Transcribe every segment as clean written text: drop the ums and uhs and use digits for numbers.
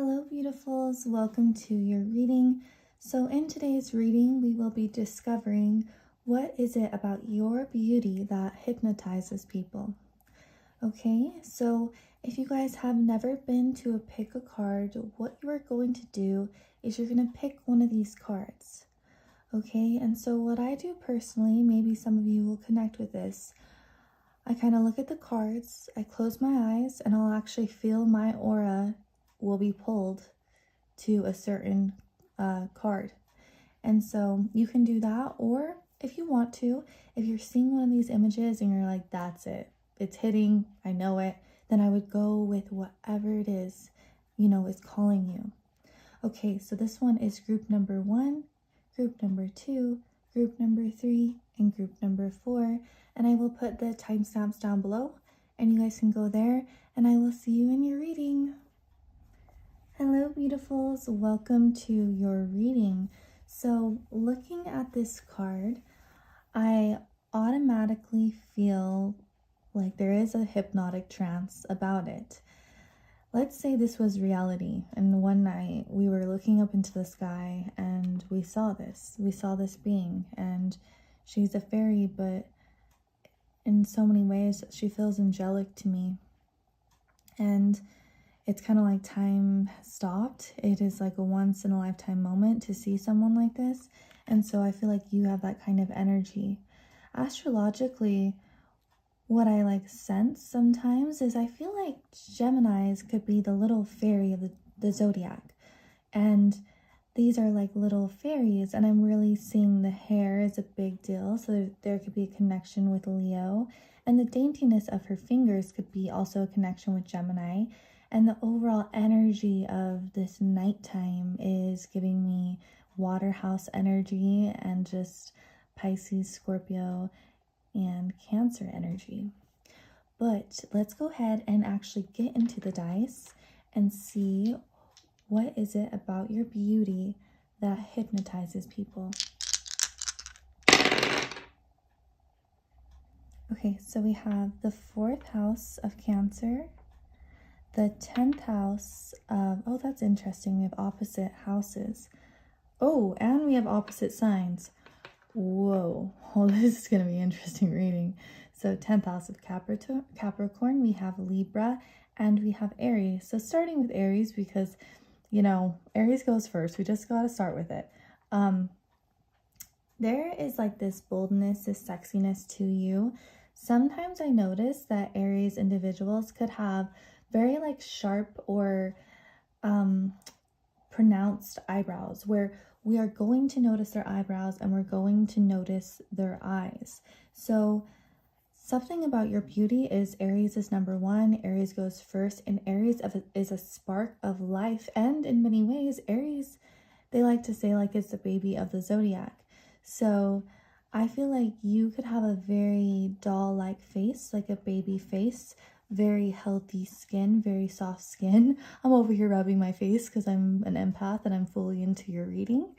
Hello, beautifuls. Welcome to your reading. So in today's reading, we will be discovering what is it about your beauty that hypnotizes people. Okay, so if you guys have never been to a pick a card, what you are going to do is you're going to pick one of these cards. Okay, and so what I do personally, maybe some of you will connect with this. I kind of look at the cards, I close my eyes, and I'll actually feel my aura will be pulled to a certain card. And so you can do that, or if you want to, if you're seeing one of these images and you're like, that's it, it's hitting, I know it, then I would go with whatever it is, is calling you. Okay, so this one is group number 1, group number 2, group number 3, and group number 4. And I will put the timestamps down below, and you guys can go there, and I will see you in your reading. Hello, beautifuls. Welcome to your reading. So looking at this card, I automatically feel like there is a hypnotic trance about it. Let's say this was reality, and one night we were looking up into the sky and we saw this being, and she's a fairy, but in so many ways she feels angelic to me. And it's kind of like time stopped. It is like a once in a lifetime moment to see someone like this. And so I feel like you have that kind of energy. Astrologically, what I sense sometimes is I feel like Geminis could be the little fairy of the zodiac. And these are like little fairies, and I'm really seeing the hair is a big deal. So there could be a connection with Leo, and the daintiness of her fingers could be also a connection with Gemini. And the overall energy of this nighttime is giving me water house energy and just Pisces, Scorpio, and Cancer energy. But let's go ahead and actually get into the dice and see what is it about your beauty that hypnotizes people. Okay, so we have the 4th house of Cancer, the 10th house of, oh, that's interesting. We have opposite houses. Oh, and we have opposite signs. Whoa. Oh, this is going to be interesting reading. So 10th house of Capricorn, we have Libra, and we have Aries. So starting with Aries, because, Aries goes first. We just got to start with it. There is this boldness, this sexiness to you. Sometimes I notice that Aries individuals could have very sharp or pronounced eyebrows, where we are going to notice their eyebrows and we're going to notice their eyes. So something about your beauty is Aries is number 1. Aries goes first, and Aries is a spark of life. And in many ways, Aries, they like to say it's the baby of the zodiac. So I feel like you could have a very doll-like face, like a baby face, very healthy skin, very soft skin. I'm over here rubbing my face because I'm an empath and I'm fully into your reading.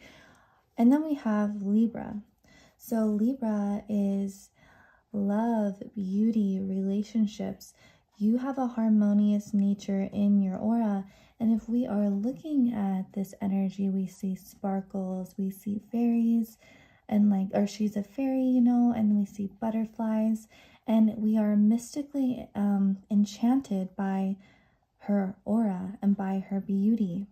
And then we have Libra. So Libra is love, beauty, relationships. You have a harmonious nature in your aura. And if we are looking at this energy, we see sparkles, we see fairies, and or she's a fairy, and we see butterflies. And we are mystically enchanted by her aura and by her beauty.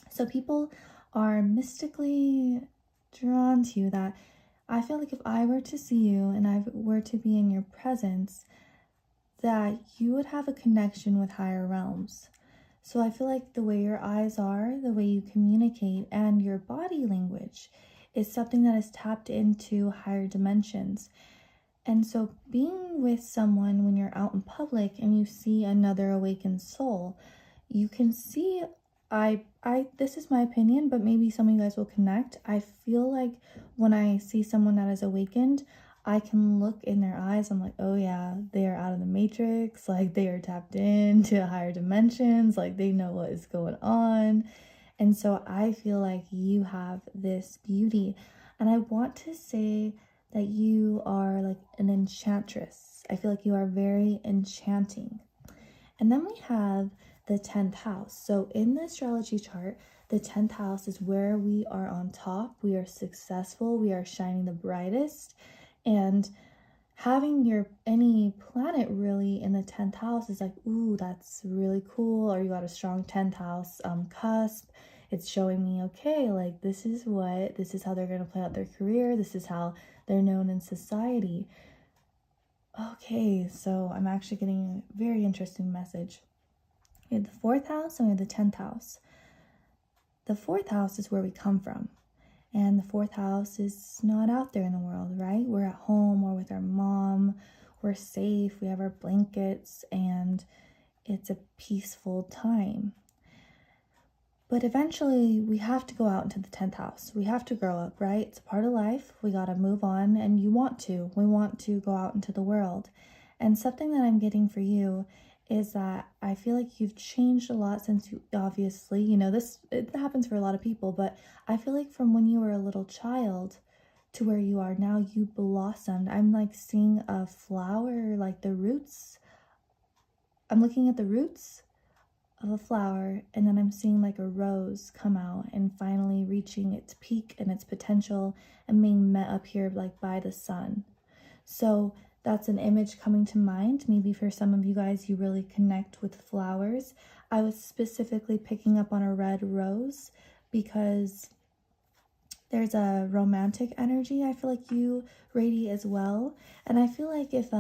So people are mystically drawn to you, that I feel like if I were to see you and I were to be in your presence, that you would have a connection with higher realms. So I feel like the way your eyes are, the way you communicate, and your body language is something that is tapped into higher dimensions. And so being with someone when you're out in public and you see another awakened soul, you can see, this is my opinion, but maybe some of you guys will connect. I feel like when I see someone that is awakened, I can look in their eyes. I'm like, oh yeah, they are out of the matrix. They are tapped into higher dimensions. They know what is going on. And so I feel like you have this beauty. And I want to say that you are an enchantress. I feel like you are very enchanting. And then we have the 10th house. So in the astrology chart, the 10th house is where we are on top, we are successful, we are shining the brightest, and having any planet really in the 10th house is like, ooh, that's really cool. Or you got a strong 10th house cusp. It's showing me, okay, like this is how they're going to play out their career. This is how they're known in society. Okay, so I'm actually getting a very interesting message. We have the 4th house and we have the 10th house. The 4th house is where we come from. And the 4th house is not out there in the world, right? We're at home or with our mom. We're safe. We have our blankets and it's a peaceful time. But eventually we have to go out into the 10th house. We have to grow up, right? It's a part of life. We got to move on, and we want to go out into the world. And something that I'm getting for you is that I feel like you've changed a lot since you, obviously, it happens for a lot of people, but I feel like from when you were a little child to where you are now, you blossomed. I'm like seeing a flower, like the roots. I'm looking at the roots of a flower, and then I'm seeing like a rose come out and finally reaching its peak and its potential and being met up here like by the sun. So that's an image coming to mind. Maybe for some of you guys, you really connect with flowers. I was specifically picking up on a red rose because there's a romantic energy I feel like you radiate as well. And I feel like if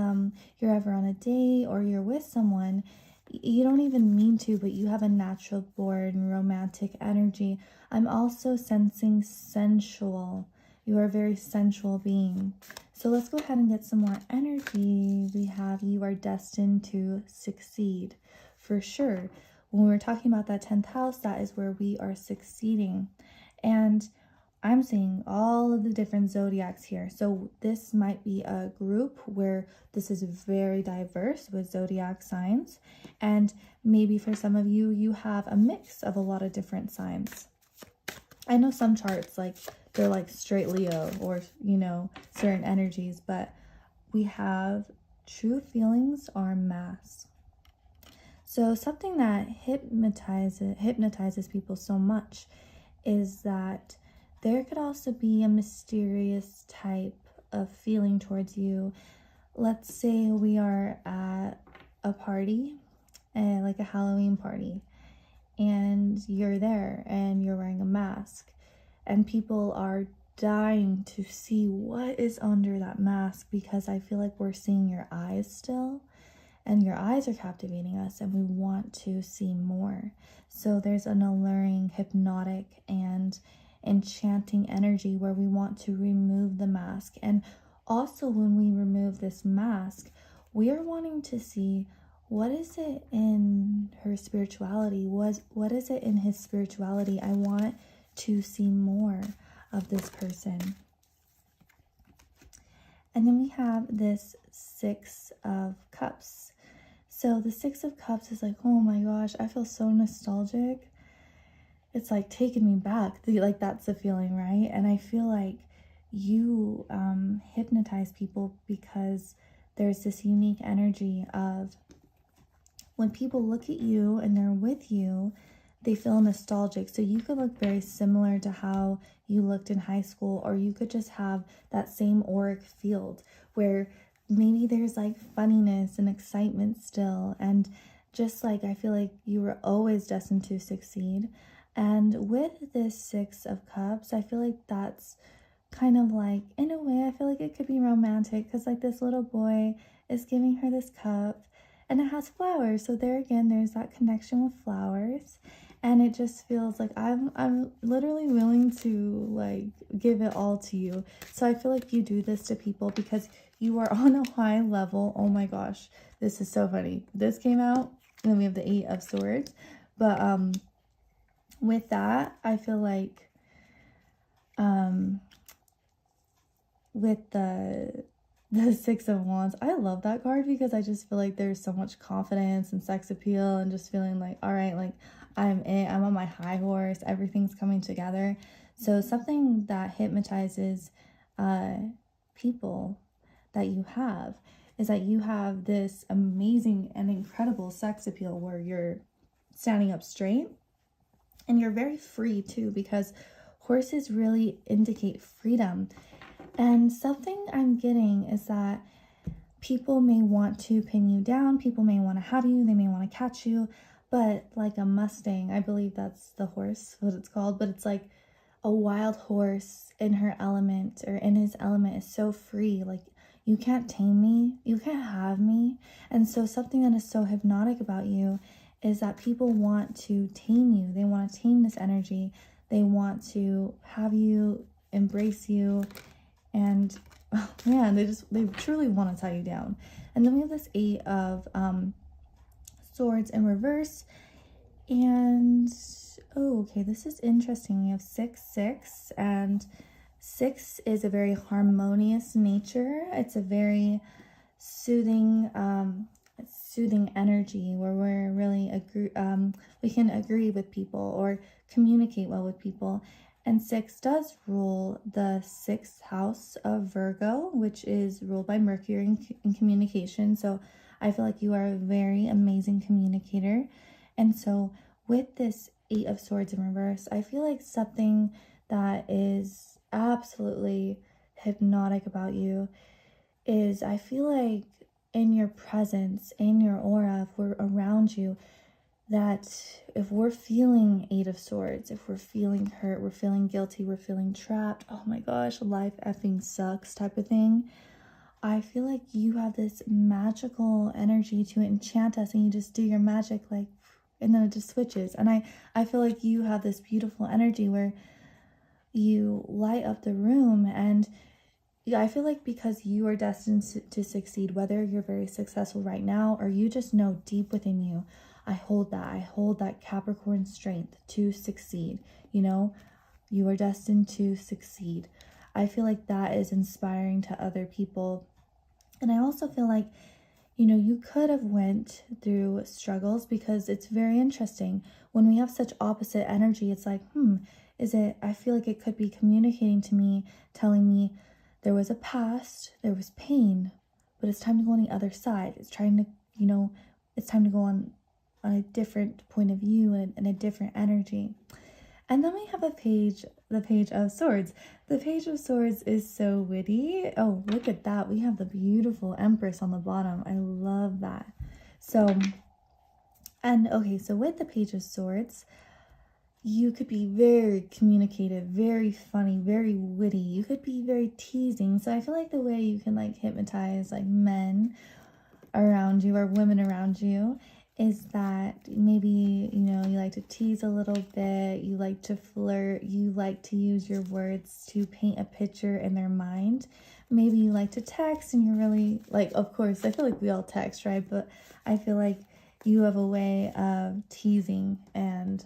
you're ever on a date or you're with someone, you don't even mean to, but you have a natural born romantic energy. I'm also sensing sensual. You are a very sensual being. So let's go ahead and get some more energy. We have you are destined to succeed for sure. When we're talking about that 10th house, that is where we are succeeding. And I'm seeing all of the different zodiacs here. So this might be a group where this is very diverse with zodiac signs. And maybe for some of you, you have a mix of a lot of different signs. I know some charts, like they're like straight Leo or, certain energies, but we have true feelings are mass. So something that hypnotizes people so much is that there could also be a mysterious type of feeling towards you. Let's say we are at a party, like a Halloween party, and you're there and you're wearing a mask, and people are dying to see what is under that mask, because I feel like we're seeing your eyes still, and your eyes are captivating us and we want to see more. So there's an alluring, hypnotic, and enchanting energy where we want to remove the mask. And also when we remove this mask, we are wanting to see what is it in her spirituality, what is it in his spirituality. I want to see more of this person. And then we have this 6 of Cups. So the 6 of Cups is like, oh my gosh, I feel so nostalgic. It's like taking me back. Like that's the feeling, right? And I feel like you hypnotize people because there's this unique energy of when people look at you and they're with you, they feel nostalgic. So you could look very similar to how you looked in high school, or you could just have that same auric field where maybe there's like funniness and excitement still. And just like, I feel like you were always destined to succeed. And with this 6 of Cups, I feel like that's kind of like, in a way, I feel like it could be romantic, because like this little boy is giving her this cup and it has flowers. So there again, there's that connection with flowers. And it just feels like I'm literally willing to like give it all to you. So I feel like you do this to people because you are on a high level. Oh my gosh, this is so funny. This came out, and then we have the 8 of Swords. But with that, I feel like with the 6 of Wands, I love that card because I just feel like there's so much confidence and sex appeal and just feeling like, all right, like I'm on my high horse, everything's coming together. So something that hypnotizes people that you have is that you have this amazing and incredible sex appeal where you're standing up straight. And you're very free too, because horses really indicate freedom. And something I'm getting is that people may want to pin you down, people may want to have you, they may want to catch you, but like a Mustang, I believe that's the horse, what it's called, but it's like a wild horse in her element or in his element is so free. Like, you can't tame me, you can't have me. And so something that is so hypnotic about you is that people want to tame you. They want to tame this energy. They want to have you, embrace you, and oh man, they truly want to tie you down. And then we have this 8 of swords in reverse. And oh, okay, this is interesting. We have 6, 6, and 6 is a very harmonious nature. It's a very soothing energy where we're really we can agree with people or communicate well with people. And 6 does rule the 6th house of Virgo, which is ruled by Mercury in communication. So I feel like you are a very amazing communicator. And so with this 8 of swords in reverse, I feel like something that is absolutely hypnotic about you is, I feel like in your presence, in your aura, if we're around you, that if we're feeling 8 of swords, if we're feeling hurt, we're feeling guilty, we're feeling trapped, oh my gosh, life effing sucks type of thing, I feel like you have this magical energy to enchant us, and you just do your magic, like, and then it just switches. And I feel like you have this beautiful energy where you light up the room. And yeah, I feel like because you are destined to succeed, whether you're very successful right now or you just know deep within you, I hold that Capricorn strength to succeed. You know, you are destined to succeed. I feel like that is inspiring to other people. And I also feel like, you know, you could have went through struggles, because it's very interesting when we have such opposite energy. It's like, I feel like it could be communicating to me, telling me there was a past, there was pain, but it's time to go on the other side. It's trying to, you know, it's time to go on a different point of view and a different energy. And then we have the page of swords. The page of swords is so witty. Oh, look at that. We have the beautiful Empress on the bottom. I love that. So, and okay, so with the page of swords, you could be very communicative, very funny, very witty. You could be very teasing. So I feel like the way you can like hypnotize like men around you or women around you is that maybe, you know, you like to tease a little bit, you like to flirt, you like to use your words to paint a picture in their mind. Maybe you like to text and you're really like, of course, I feel like we all text, right? But I feel like you have a way of teasing and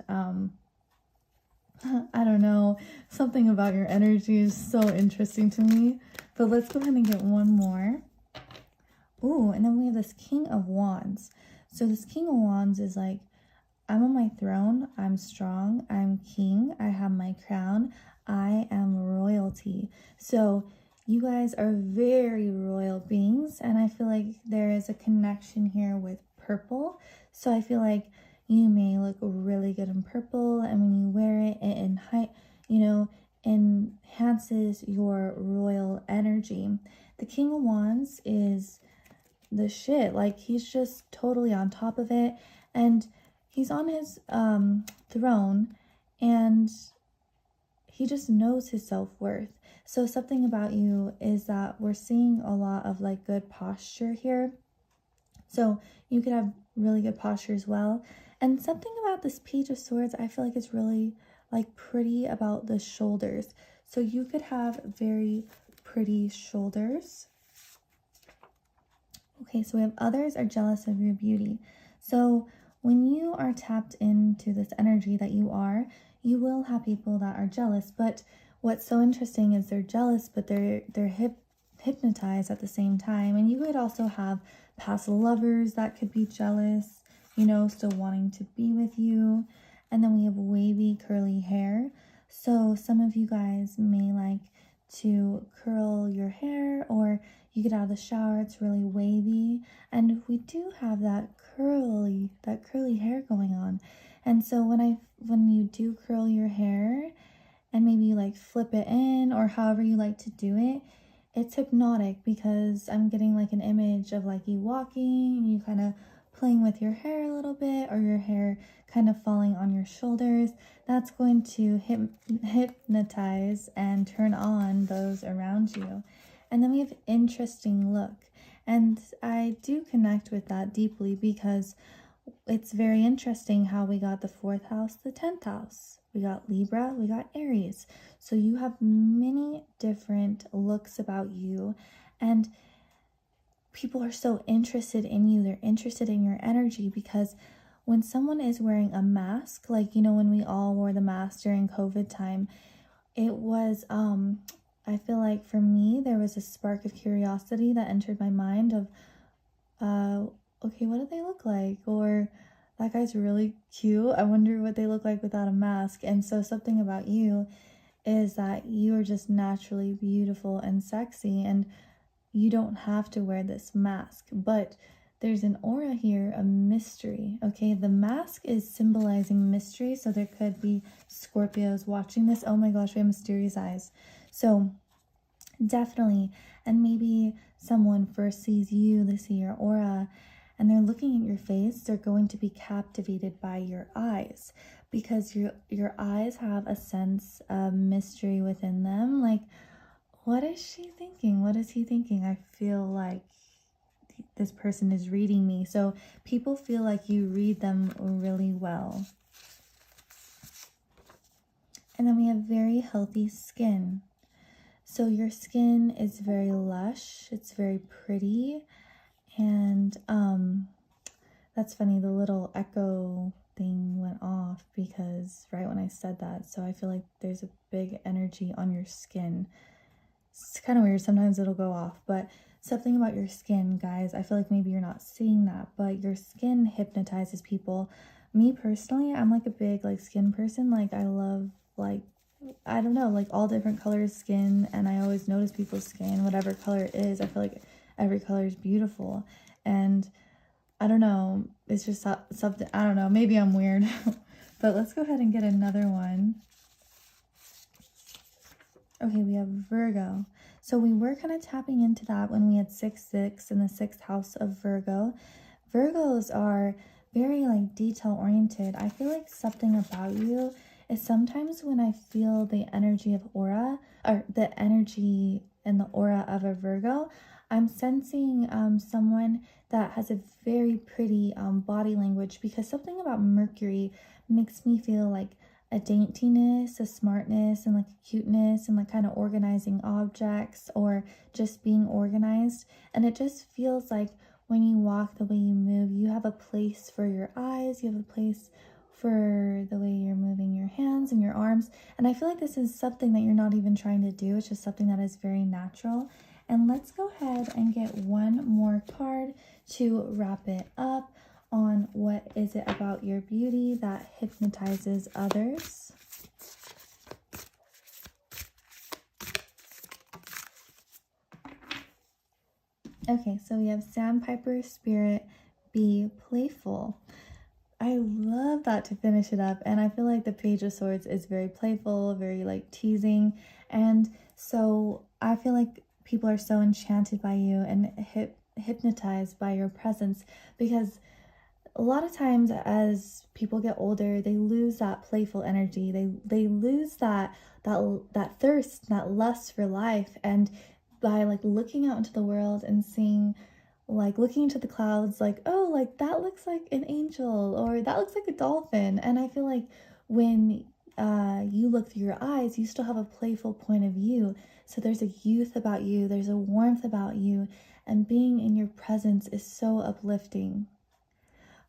I don't know, something about your energy is so interesting to me. But let's go ahead and get one more. Ooh, and then we have this King of Wands. So this King of Wands is like, I'm on my throne, I'm strong, I'm king, I have my crown, I am royalty. So you guys are very royal beings, and I feel like there is a connection here with purple. So I feel like you may look really good in purple, and when you wear it, enhances your royal energy. The King of Wands is the shit. Like, he's just totally on top of it, and he's on his throne, and he just knows his self-worth. So something about you is that we're seeing a lot of like good posture here. So you could have really good posture as well. And something about this Page of Swords, I feel like it's really like pretty about the shoulders. So you could have very pretty shoulders. Okay, so we have others are jealous of your beauty. So when you are tapped into this energy that you are, you will have people that are jealous. But what's so interesting is they're jealous, but they're hypnotized at the same time. And you could also have past lovers that could be jealous, you know, still wanting to be with you. And then we have wavy curly hair. So some of you guys may like to curl your hair, or you get out of the shower, it's really wavy, and we do have that curly hair going on. And so when you do curl your hair and maybe you like flip it in or however you like to do it, it's hypnotic because I'm getting like an image of like you walking and you kind of playing with your hair a little bit, or your hair kind of falling on your shoulders. That's going to hypnotize and turn on those around you. And then we have interesting look. And I do connect with that deeply because it's very interesting how we got the 4th house, the 10th house. We got Libra, we got Aries. So you have many different looks about you, and people are so interested in you. They're interested in your energy because when someone is wearing a mask, like, you know, when we all wore the mask during COVID time, it was, I feel like for me, there was a spark of curiosity that entered my mind of, okay, what do they look like? Or that guy's really cute. I wonder what they look like without a mask. And so something about you is that you are just naturally beautiful and sexy, and you don't have to wear this mask. But there's an aura here, a mystery. Okay, the mask is symbolizing mystery. So there could be Scorpios watching this. Oh my gosh, we have mysterious eyes. So definitely, and maybe someone first sees you, they see your aura, and they're looking at your face, they're going to be captivated by your eyes because your eyes have a sense of mystery within them. Like, what is she thinking? What is he thinking? I feel like this person is reading me. So people feel like you read them really well. And then we have very healthy skin. So your skin is very lush, it's very pretty, and that's funny, the little echo thing went off because right when I said that, so I feel like there's a big energy on your skin. It's kind of weird, sometimes it'll go off, but something about your skin, guys, I feel like maybe you're not seeing that, but your skin hypnotizes people. Me personally, I'm like a big like skin person. Like I love, like, I don't know, like all different colors skin, and I always notice people's skin, whatever color it is. I feel like every color is beautiful, and I don't know, it's just something, I don't know, maybe I'm weird. But let's go ahead and get another one. Okay, we have Virgo. So we were kind of tapping into that when we had 6-6 in the 6th house of Virgo. Virgos are very like detail oriented. I feel like something about you is sometimes when I feel the energy of aura, or the energy and the aura of a Virgo, I'm sensing someone that has a very pretty body language, because something about Mercury makes me feel like a daintiness, a smartness, and like a cuteness, and like kind of organizing objects or just being organized. And it just feels like when you walk, the way you move, you have a place for your eyes, you have a place for the way you're moving your hands and your arms. And I feel like this is something that you're not even trying to do. It's just something that is very natural. And let's go ahead and get one more card to wrap it up on what is it about your beauty that hypnotizes others. Okay, so we have Sandpiper Spirit, be playful. I love that to finish it up, and I feel like the Page of Swords is very playful, very like teasing, and so I feel like people are so enchanted by you and hypnotized by your presence, because a lot of times as people get older, they lose that playful energy. They lose that thirst, that lust for life. And by like looking out into the world and seeing, like looking into the clouds, like, oh, like that looks like an angel, or that looks like a dolphin. And I feel like when you look through your eyes, you still have a playful point of view. So there's a youth about you, there's a warmth about you, and being in your presence is so uplifting.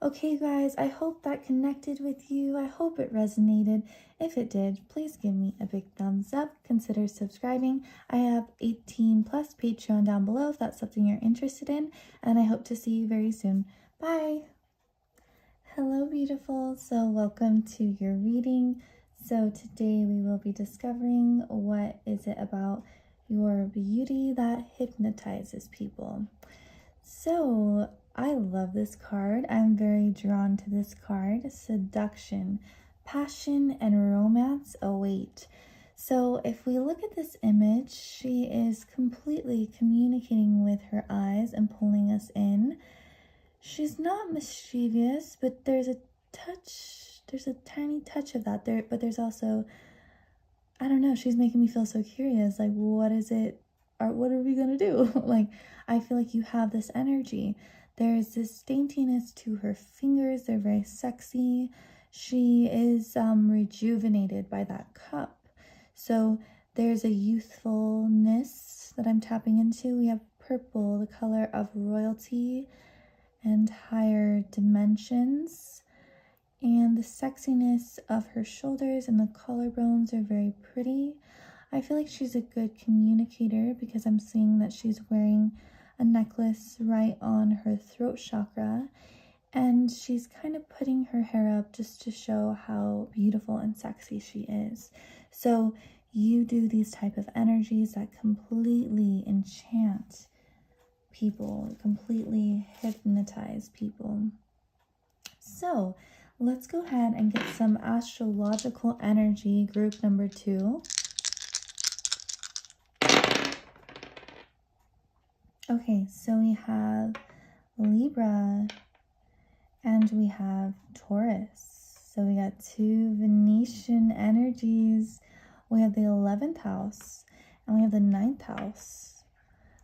Okay, guys, I hope that connected with you. I hope it resonated. If it did, please give me a big thumbs up. Consider subscribing. I have 18+ Patreon down below if that's something you're interested in. And I hope to see you very soon. Bye. Hello, beautiful. So welcome to your reading. So today we will be discovering what is it about your beauty that hypnotizes people. So I love this card. I'm very drawn to this card. Seduction, passion, and romance await. So if we look at this image, she is completely communicating with her eyes and pulling us in. She's not mischievous, but there's a tiny touch of that there, but there's also, I don't know, she's making me feel so curious. Like, what is it, or what are we gonna do? Like, I feel like you have this energy. There's this daintiness to her fingers. They're very sexy. She is rejuvenated by that cup. So there's a youthfulness that I'm tapping into. We have purple, the color of royalty and higher dimensions. And the sexiness of her shoulders and the collarbones are very pretty. I feel like she's a good communicator because I'm seeing that she's wearing a necklace right on her throat chakra, and she's kind of putting her hair up just to show how beautiful and sexy she is. So you do these type of energies that completely enchant people, completely hypnotize people. So let's go ahead and get some astrological energy, group number 2. Okay, so we have Libra and we have Taurus. So we got 2 Venetian energies. We have the 11th house and we have the 9th house.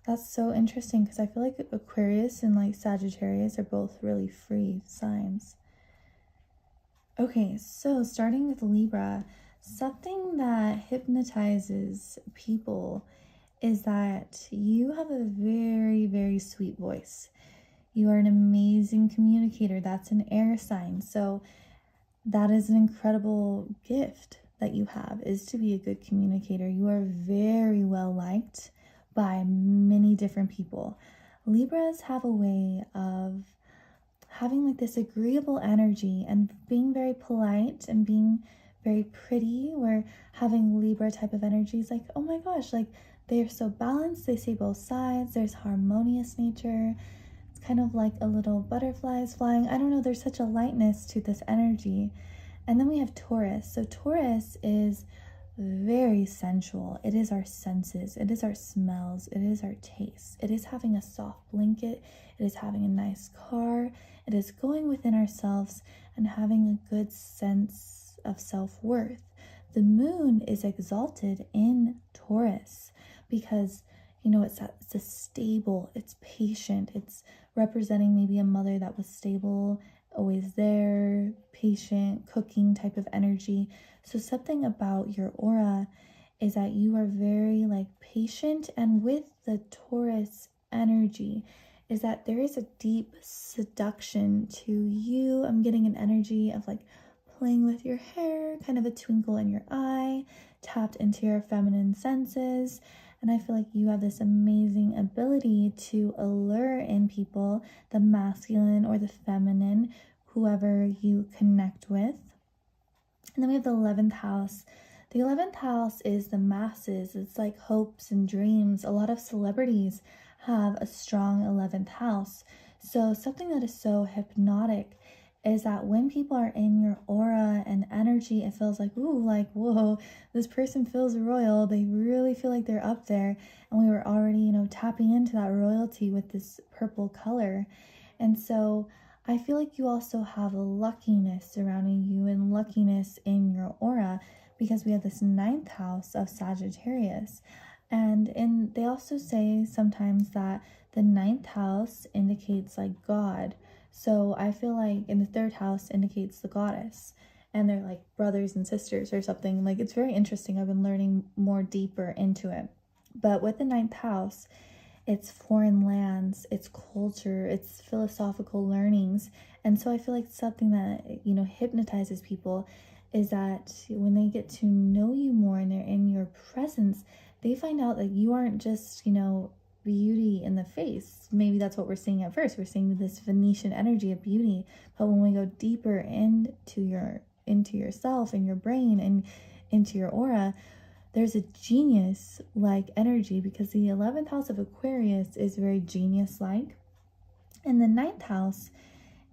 That's so interesting because I feel like Aquarius and like Sagittarius are both really free signs. Okay, so starting with Libra, something that hypnotizes people is that you have a very, very sweet voice. You are an amazing communicator. That's an air sign. So that is an incredible gift that you have, is to be a good communicator. You are very well liked by many different people. Libras have a way of having like this agreeable energy and being very polite and being very pretty, where having Libra type of energy is like, oh my gosh, like they're so balanced, they see both sides, there's harmonious nature. It's kind of like a little butterflies flying. I don't know, there's such a lightness to this energy. And then we have Taurus. So Taurus is very sensual. It is our senses, it is our smells, it is our tastes, it is having a soft blanket, it is having a nice car, it is going within ourselves and having a good sense of self-worth. The moon is exalted in Taurus because, you know, it's a stable, it's patient, it's representing maybe a mother that was stable, always there, patient, cooking type of energy. So something about your aura is that you are very like patient, and with the Taurus energy is that there is a deep seduction to you. I'm getting an energy of like playing with your hair, kind of a twinkle in your eye, tapped into your feminine senses. And I feel like you have this amazing ability to allure in people the masculine or the feminine, whoever you connect with. And then we have the 11th house. The 11th house is the masses. It's like hopes and dreams. A lot of celebrities have a strong 11th house. So something that is so hypnotic is that when people are in your aura and energy, it feels like, ooh, like, whoa, this person feels royal. They really feel like they're up there. And we were already, you know, tapping into that royalty with this purple color. And so I feel like you also have a luckiness surrounding you and luckiness in your aura because we have this 9th house of Sagittarius. And they also say sometimes that the 9th house indicates like God. So I feel like in the 3rd house indicates the goddess, and they're like brothers and sisters or something. Like, it's very interesting. I've been learning more deeper into it. But with the 9th house, it's foreign lands, it's culture, it's philosophical learnings. And so I feel like something that, you know, hypnotizes people is that when they get to know you more and they're in your presence, they find out that you aren't just, you know, beauty in the face. Maybe that's what we're seeing at first. We're seeing this Venetian energy of beauty. But when we go deeper into yourself and your brain and into your aura, there's a genius-like energy because the 11th house of Aquarius is very genius-like. And the 9th house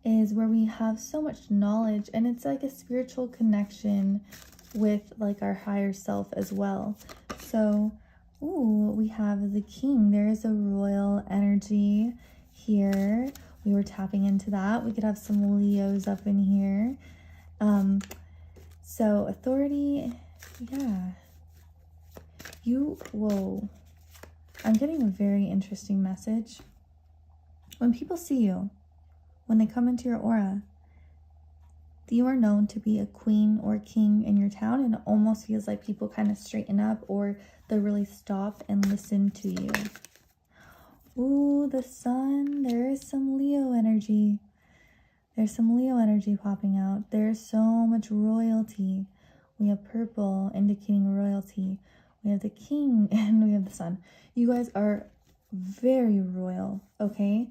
is where we have so much knowledge, and it's like a spiritual connection with like our higher self as well. So, we have the king. There is a royal energy here. We were tapping into that. We could have some Leos up in here. So authority, yeah. Whoa. I'm getting a very interesting message. When people see you, when they come into your aura, you are known to be a queen or a king in your town, and it almost feels like people kind of straighten up or they really stop and listen to you. Ooh, the sun. There is some Leo energy. There's some Leo energy popping out. There's so much royalty. We have purple indicating royalty. We have the king and we have the sun. You guys are very royal, okay?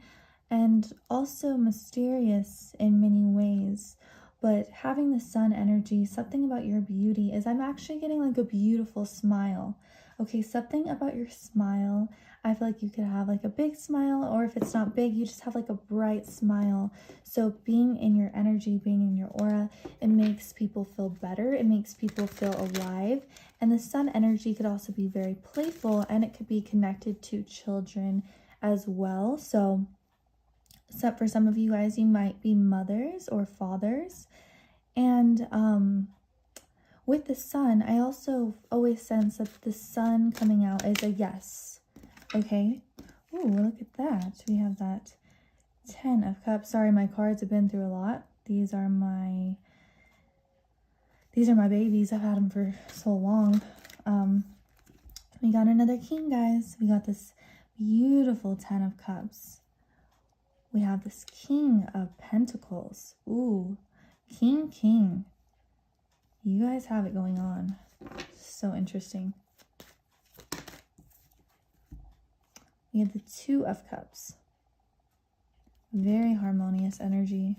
And also mysterious in many ways. But having the sun energy, something about your beauty is I'm actually getting like a beautiful smile. Okay, something about your smile. I feel like you could have like a big smile, or if it's not big, you just have like a bright smile. So being in your energy, being in your aura, it makes people feel better. It makes people feel alive. And the sun energy could also be very playful, and it could be connected to children as well. So for some of you guys, you might be mothers or fathers. And with the sun, I also always sense that the sun coming out is a yes. Okay. Ooh, look at that. We have that 10 of Cups. Sorry, my cards have been through a lot. These are my babies. I've had them for so long. We got another king, guys. We got this beautiful 10 of Cups. We have this King of Pentacles. Ooh, King. You guys have it going on. So interesting. We have the 2 of Cups. Very harmonious energy.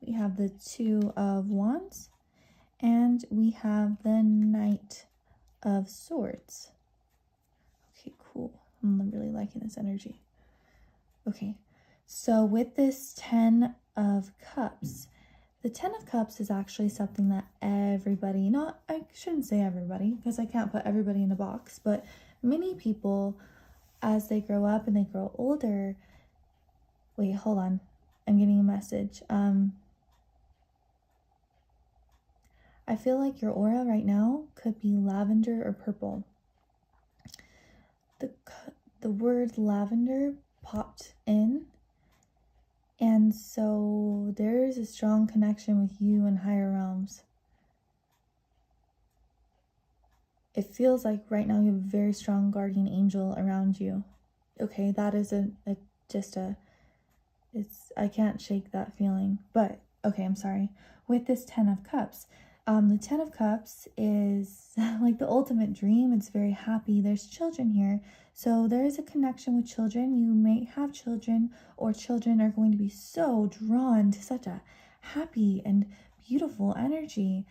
We have the 2 of Wands. And we have the Knight of Swords. Okay, cool. I'm really liking this energy. Okay, so with this 10 of Cups, the 10 of Cups is actually something that everybody, I shouldn't say everybody, because I can't put everybody in a box, but many people, as they grow up and they grow older, wait, hold on, I'm getting a message. I feel like your aura right now could be lavender or purple. The word lavender popped in, and so there is a strong connection with you and higher realms. It feels like right now you have a very strong guardian angel around you. Okay, that is I can't shake that feeling. But okay, I'm sorry. With this 10 of Cups, the 10 of Cups is like the ultimate dream. It's very happy. There's children here. So there is a connection with children. You may have children, or children are going to be so drawn to such a happy and beautiful energy.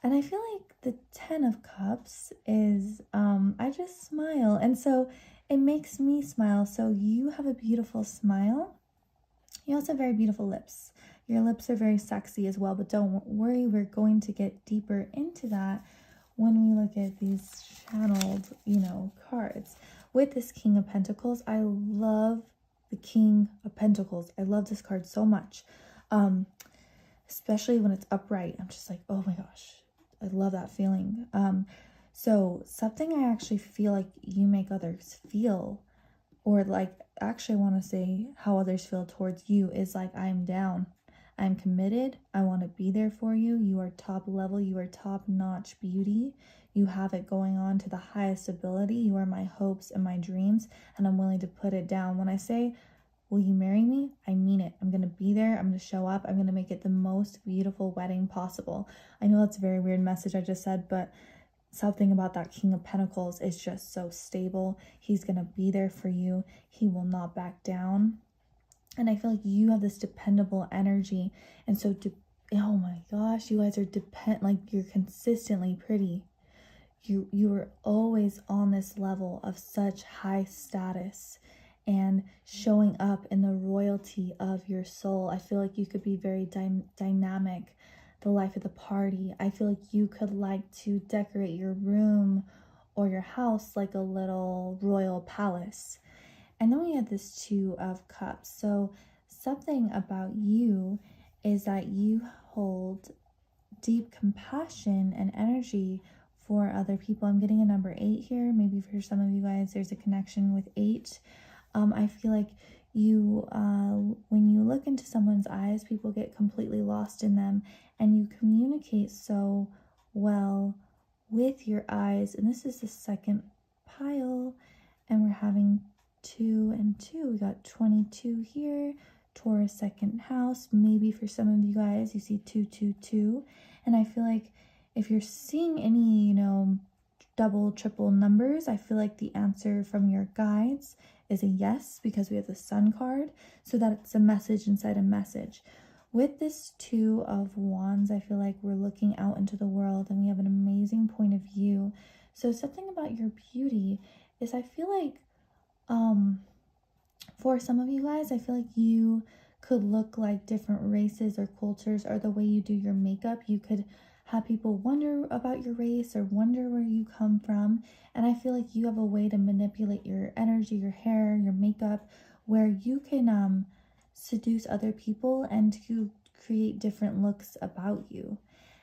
And I feel like the 10 of Cups is, I just smile. And so it makes me smile. So you have a beautiful smile. You also have very beautiful lips. Your lips are very sexy as well, but don't worry, we're going to get deeper into that when we look at these channeled, cards. With this King of Pentacles, I love the King of Pentacles. I love this card so much, especially when it's upright. I'm just like, oh my gosh, I love that feeling. So something I actually feel like you make others feel, or like actually want to say how others feel towards you, is like, I'm down. I'm committed. I want to be there for you. You are top level. You are top-notch beauty. You have it going on to the highest ability. You are my hopes and my dreams, and I'm willing to put it down. When I say, will you marry me? I mean it. I'm going to be there. I'm going to show up. I'm going to make it the most beautiful wedding possible. I know that's a very weird message I just said, but something about that King of Pentacles is just so stable. He's going to be there for you. He will not back down. And I feel like you have this dependable energy. And so oh my gosh, you guys are like you're consistently pretty. You are always on this level of such high status and showing up in the royalty of your soul. I feel like you could be very dynamic, the life of the party. I feel like you could like to decorate your room or your house like a little royal palace. And then we have this Two of Cups. So something about you is that you hold deep compassion and energy for other people. I'm getting a number 8 here. Maybe for some of you guys, there's a connection with 8. I feel like you, when you look into someone's eyes, people get completely lost in them, and you communicate so well with your eyes. And this is the second pile, and we're having 2 and 2. We got 22 here. Taurus second house. Maybe for some of you guys, you see 222. And I feel like if you're seeing any, double, triple numbers, I feel like the answer from your guides is a yes, because we have the Sun card, so that it's a message inside a message. With this Two of Wands, I feel like we're looking out into the world and we have an amazing point of view. So something about your beauty is, I feel like, for some of you guys, I feel like you could look like different races or cultures, or the way you do your makeup. You could have people wonder about your race or wonder where you come from. And I feel like you have a way to manipulate your energy, your hair, your makeup, where you can seduce other people and to create different looks about you.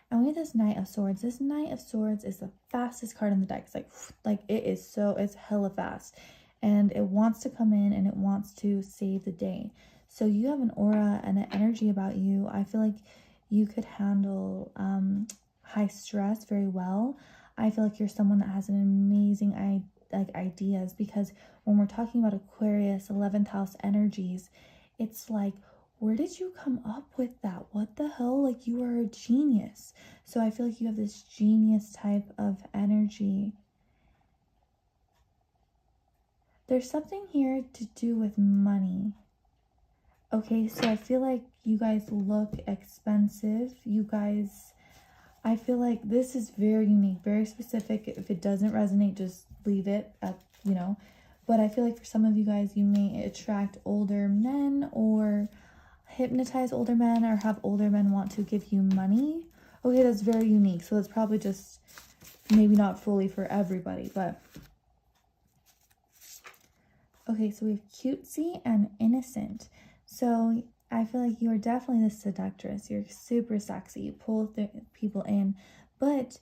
And we have this Knight of Swords. This Knight of Swords is the fastest card in the deck. It's like it's hella fast. And it wants to come in and it wants to save the day. So you have an aura and an energy about you. I feel like you could handle high stress very well. I feel like you're someone that has an amazing ideas, because when we're talking about Aquarius 11th house energies, it's like, where did you come up with that? What the hell? Like, you are a genius. So I feel like you have this genius type of energy. There's something here to do with money. Okay, so I feel like you guys look expensive. You guys, I feel like this is very unique, very specific. If it doesn't resonate, just leave it at, But I feel like for some of you guys, you may attract older men or hypnotize older men, or have older men want to give you money. Okay, that's very unique. So it's probably just maybe not fully for everybody, but... Okay, so we have cutesy and innocent. So I feel like you are definitely the seductress. You're super sexy. You pull people in. But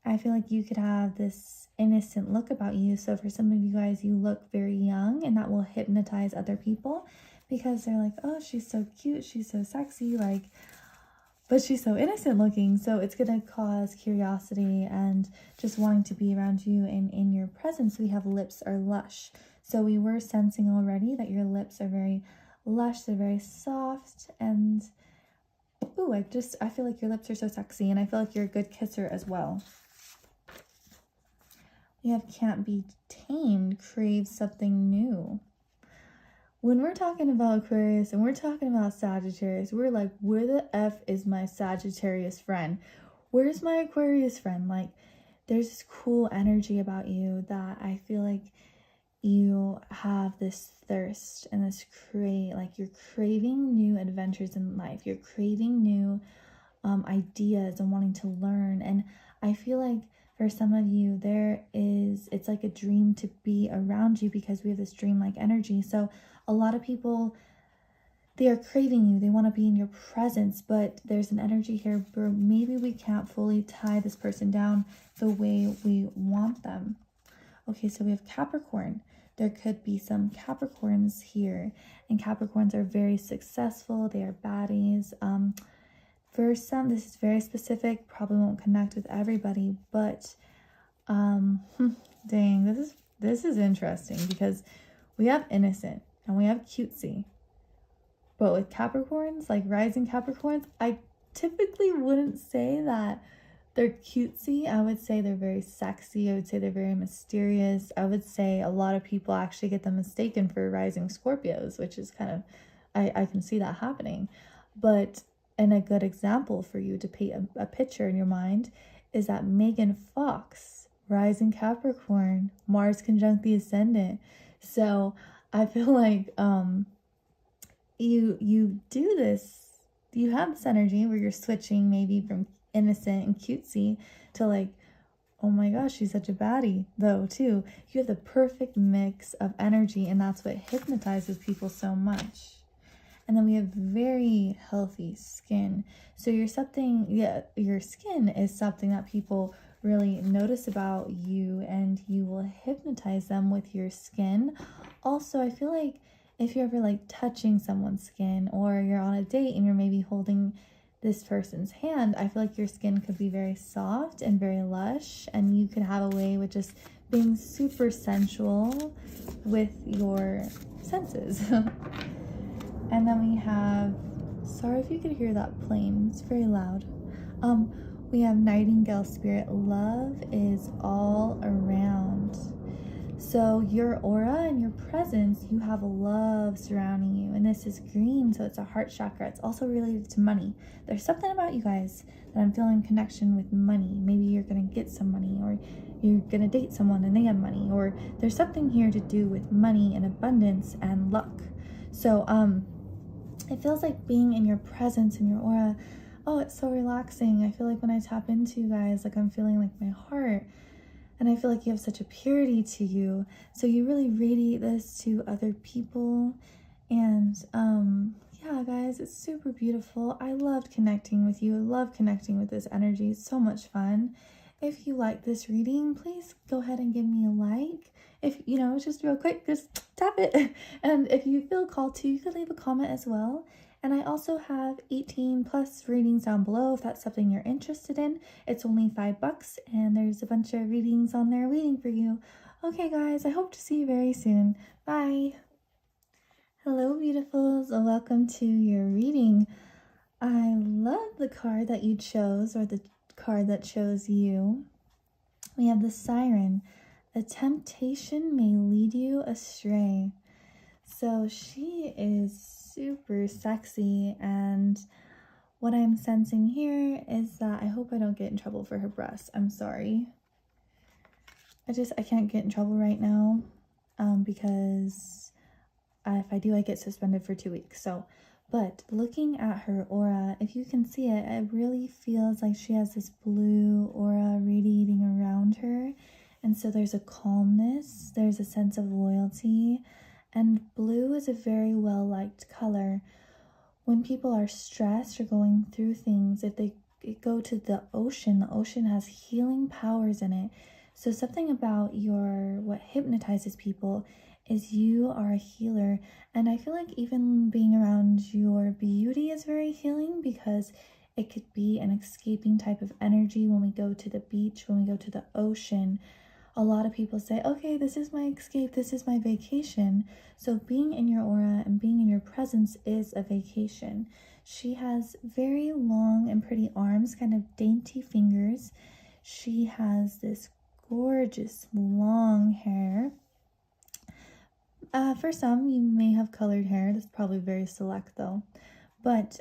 I feel like you could have this innocent look about you. So for some of you guys, you look very young, and that will hypnotize other people, because they're like, oh, she's so cute. She's so sexy. But she's so innocent looking. So it's going to cause curiosity and just wanting to be around you and in your presence. We have lips are lush. So we were sensing already that your lips are very lush, they're very soft, and ooh, I feel like your lips are so sexy, and I feel like you're a good kisser as well. We have can't be tamed, crave something new. When we're talking about Aquarius and we're talking about Sagittarius, we're like, where the F is my Sagittarius friend? Where's my Aquarius friend? Like, there's this cool energy about you that I feel like you have this thirst and this you're craving new adventures in life. You're craving new ideas and wanting to learn. And I feel like for some of you, it's like a dream to be around you, because we have this dreamlike energy. So a lot of people, they are craving you. They want to be in your presence, but there's an energy here where maybe we can't fully tie this person down the way we want them. Okay, so we have Capricorn. There could be some Capricorns here, and Capricorns are very successful. They are baddies. For some, this is very specific, probably won't connect with everybody, but dang, this is interesting, because we have innocent and we have cutesy. But with Capricorns, like rising Capricorns, I typically wouldn't say that they're cutesy. I would say they're very sexy. I would say they're very mysterious. I would say a lot of people actually get them mistaken for rising Scorpios, which is kind of, I can see that happening. But and a good example for you to paint a picture in your mind is that Megan Fox, rising Capricorn, Mars conjunct the ascendant. So I feel like you do this, you have this energy where you're switching maybe from innocent and cutesy to like, oh my gosh, she's such a baddie though too. You have the perfect mix of energy, and that's what hypnotizes people so much. And then we have very healthy skin. So your skin is something that people really notice about you, and you will hypnotize them with your skin. Also, I feel like if you're ever like touching someone's skin, or you're on a date and you're maybe holding this person's hand, I feel like your skin could be very soft and very lush, and you could have a way with just being super sensual with your senses. And then we have, sorry if you could hear that plane, it's very loud. We have Nightingale Spirit. Love is all around. So your aura and your presence, you have love surrounding you. And this is green, so it's a heart chakra. It's also related to money. There's something about you guys that I'm feeling connection with money. Maybe you're going to get some money, or you're going to date someone and they have money, or there's something here to do with money and abundance and luck. So, it feels like being in your presence and your aura. Oh, it's so relaxing. I feel like when I tap into you guys, like I'm feeling like my heart, and I feel like you have such a purity to you. So you really radiate this to other people. And yeah, guys, it's super beautiful. I loved connecting with you. I love connecting with this energy. It's so much fun. If you like this reading, please go ahead and give me a like. If, just real quick, just tap it. And if you feel called to, you could leave a comment as well. And I also have 18 plus readings down below if that's something you're interested in. It's only $5, and there's a bunch of readings on there waiting for you. Okay, guys, I hope to see you very soon. Bye. Hello, beautifuls. Welcome to your reading. I love the card that you chose, or the card that chose you. We have the Siren. A temptation may lead you astray. So she is super sexy, and what I'm sensing here is that I hope I don't get in trouble for her breasts. I'm sorry. I can't get in trouble right now because if I do, I get suspended for 2 weeks. So, but looking at her aura, if you can see it, it really feels like she has this blue aura radiating around her. And so there's a calmness, there's a sense of loyalty, and blue is a very well-liked color. When people are stressed or going through things, if they go to the ocean has healing powers in it. So something about what hypnotizes people is you are a healer. And I feel like even being around your beauty is very healing, because it could be an escaping type of energy. When we go to the beach, when we go to the ocean, a lot of people say, okay, this is my escape, this is my vacation. So being in your aura and being in your presence is a vacation. She has very long and pretty arms, kind of dainty fingers. She has this gorgeous long hair. For some, you may have colored hair. That's probably very select though. But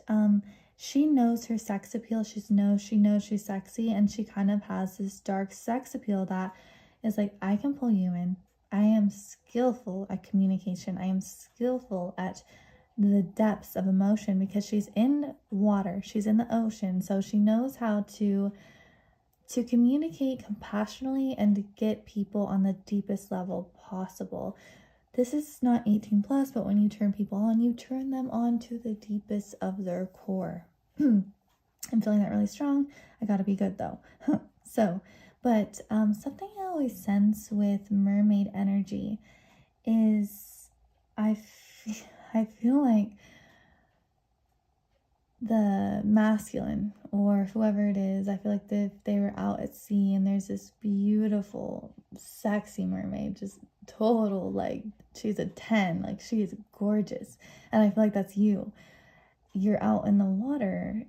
she knows her sex appeal. She knows she's sexy, and she kind of has this dark sex appeal that is like, I can pull you in. I am skillful at communication. I am skillful at the depths of emotion, because she's in water. She's in the ocean. So she knows how to communicate compassionately and to get people on the deepest level possible. This is not 18 plus, but when you turn people on, you turn them on to the deepest of their core. I'm feeling that really strong. I gotta be good though. But something I always sense with mermaid energy is I feel like the masculine, or whoever it is, I feel like they were out at sea and there's this beautiful, sexy mermaid, just total, like, she's a 10, like, she is gorgeous. And I feel like that's you. You're out in the water.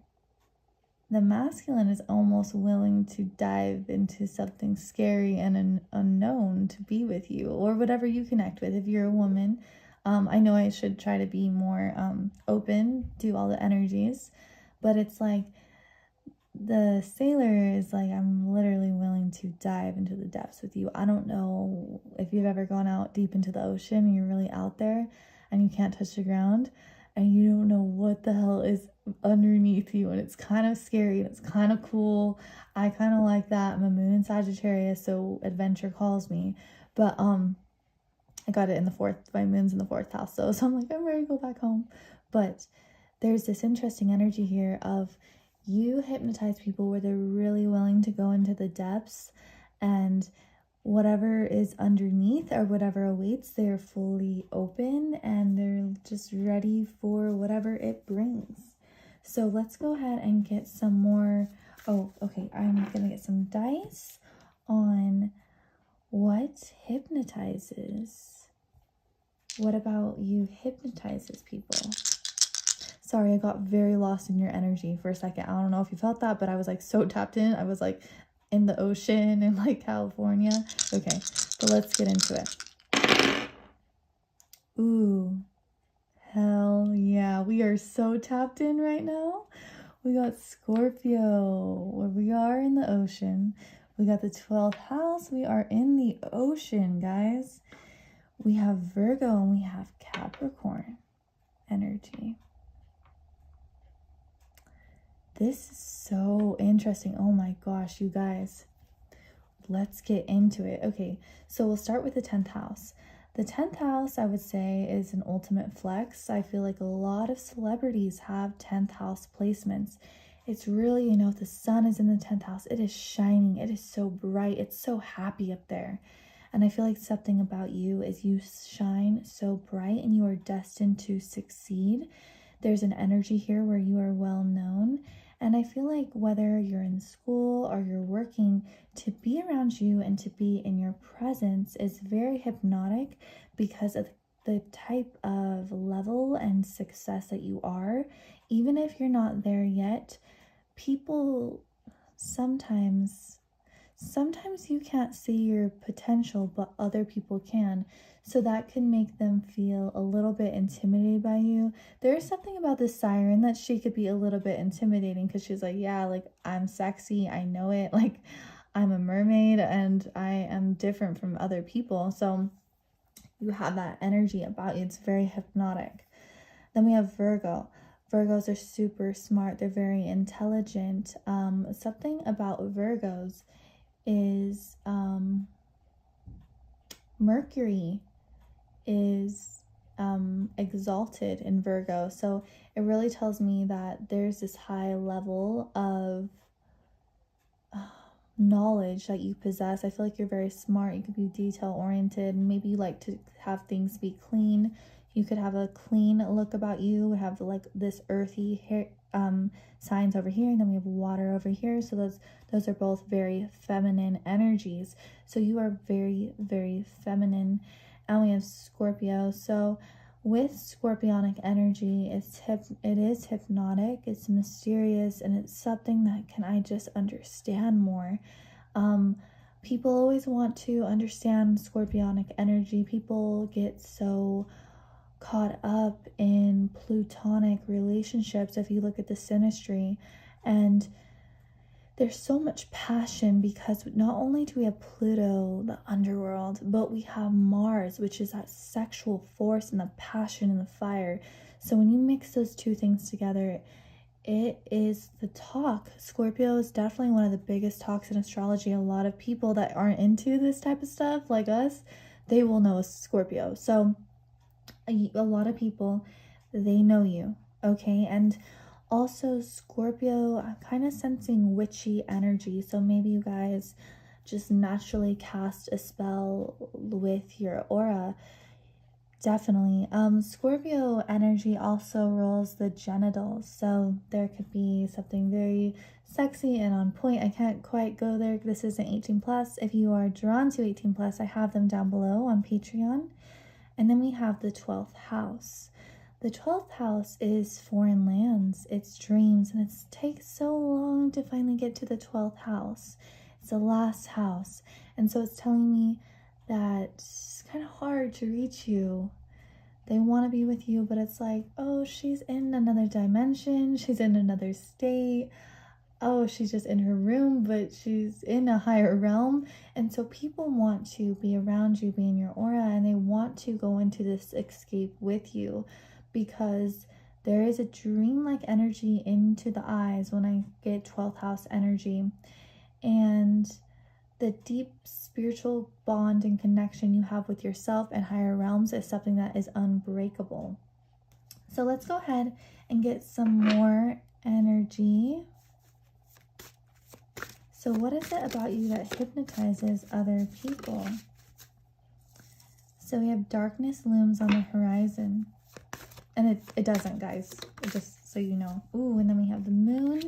The masculine is almost willing to dive into something scary and unknown to be with you, or whatever you connect with. If you're a woman, I know I should try to be more open, do all the energies, But it's like the sailor is like, I'm literally willing to dive into the depths with you. I don't know if you've ever gone out deep into the ocean and you're really out there and you can't touch the ground and you don't know what the hell is underneath you, and it's kind of scary and it's kind of cool. I kind of like that. I'm a moon in Sagittarius, so adventure calls me. But I got it in the fourth, my moon's in the fourth house, so I'm like, I'm ready to go back home. But there's this interesting energy here of you hypnotize people where they're really willing to go into the depths, and whatever is underneath or whatever awaits, they're fully open and they're just ready for whatever it brings. So let's go ahead and get some more. Oh, okay. I'm gonna get some dice on what hypnotizes. What about you hypnotizes people? Sorry, I got very lost in your energy for a second. I don't know if you felt that, but I was like so tapped in. I was like in the ocean in like California. Okay, but let's get into it. Ooh, hell yeah. We are so tapped in right now. We got Scorpio, where we are in the ocean. We got the 12th house. We are in the ocean, guys. We have Virgo and we have Capricorn energy. This is so interesting. Oh my gosh, you guys. Let's get into it. Okay, so we'll start with the 10th house. The 10th house, I would say, is an ultimate flex. I feel like a lot of celebrities have 10th house placements. It's really, you know, if the sun is in the 10th house, it is shining. It is so bright. It's so happy up there. And I feel like something about you is you shine so bright and you are destined to succeed. There's an energy here where you are well known. And I feel like whether you're in school or you're working, to be around you and to be in your presence is very hypnotic because of the type of level and success that you are. Even if you're not there yet, people sometimes you can't see your potential, but other people can. So that can make them feel a little bit intimidated by you. There's something about this siren that she could be a little bit intimidating because she's like, yeah, like I'm sexy, I know it, like I'm a mermaid and I am different from other people. So you have that energy about you. It's very hypnotic. Then we have Virgo. Virgos are super smart. They're very intelligent. Something about Virgos is Mercury is exalted in Virgo. So it really tells me that there's this high level of knowledge that you possess. I feel like you're very smart. You could be detail oriented, and maybe you like to have things be clean. You could have a clean look about you, have like this earthy hair signs over here, and then we have water over here. So those are both very feminine energies. So you are very, very feminine. And we have Scorpio. So with Scorpionic energy, it is hypnotic, it's mysterious, and it's something that I just understand more. People always want to understand Scorpionic energy. People get so caught up in plutonic relationships if you look at the synastry, and there's so much passion because not only do we have Pluto, the underworld, but we have Mars, which is that sexual force and the passion and the fire. So when you mix those two things together, it is the talk. Scorpio is definitely one of the biggest talks in astrology. A lot of people that aren't into this type of stuff, like us, they will know Scorpio. So a lot of people, they know you, okay? And also Scorpio, I'm kind of sensing witchy energy. So maybe you guys just naturally cast a spell with your aura. Definitely. Scorpio energy also rules the genitals. So there could be something very sexy and on point. I can't quite go there. This isn't 18 plus. If you are drawn to 18 plus, I have them down below on Patreon. And then we have the 12th house. The 12th house is foreign lands, it's dreams, and it takes so long to finally get to the 12th house. It's the last house. And so it's telling me that it's kind of hard to reach you. They want to be with you, but it's like, oh, she's in another dimension, she's in another state, oh, she's just in her room, but she's in a higher realm. And so people want to be around you, be in your aura, and they want to go into this escape with you, because there is a dreamlike energy into the eyes when I get 12th house energy. And the deep spiritual bond and connection you have with yourself and higher realms is something that is unbreakable. So let's go ahead and get some more energy. So what is it about you that hypnotizes other people? So we have darkness looms on the horizon. And it doesn't, guys, just so you know. Ooh, and then we have the moon.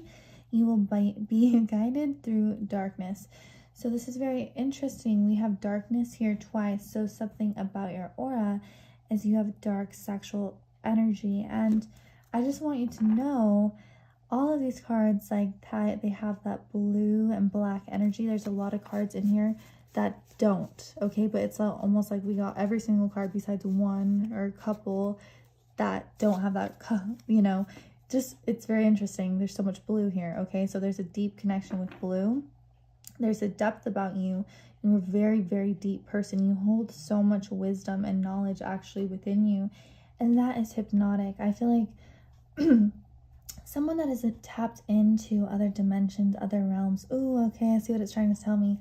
You will be guided through darkness. So this is very interesting. We have darkness here twice. So something about your aura is you have dark sexual energy. And I just want you to know, all of these cards, like they have that blue and black energy. There's a lot of cards in here that don't, okay? But it's almost like we got every single card besides one or a couple that don't have that, you know, just, it's very interesting. There's so much blue here, okay? So there's a deep connection with blue. There's a depth about you. You're a very, very deep person. You hold so much wisdom and knowledge actually within you. And that is hypnotic. I feel like someone that is tapped into other dimensions, other realms. Ooh, okay, I see what it's trying to tell me.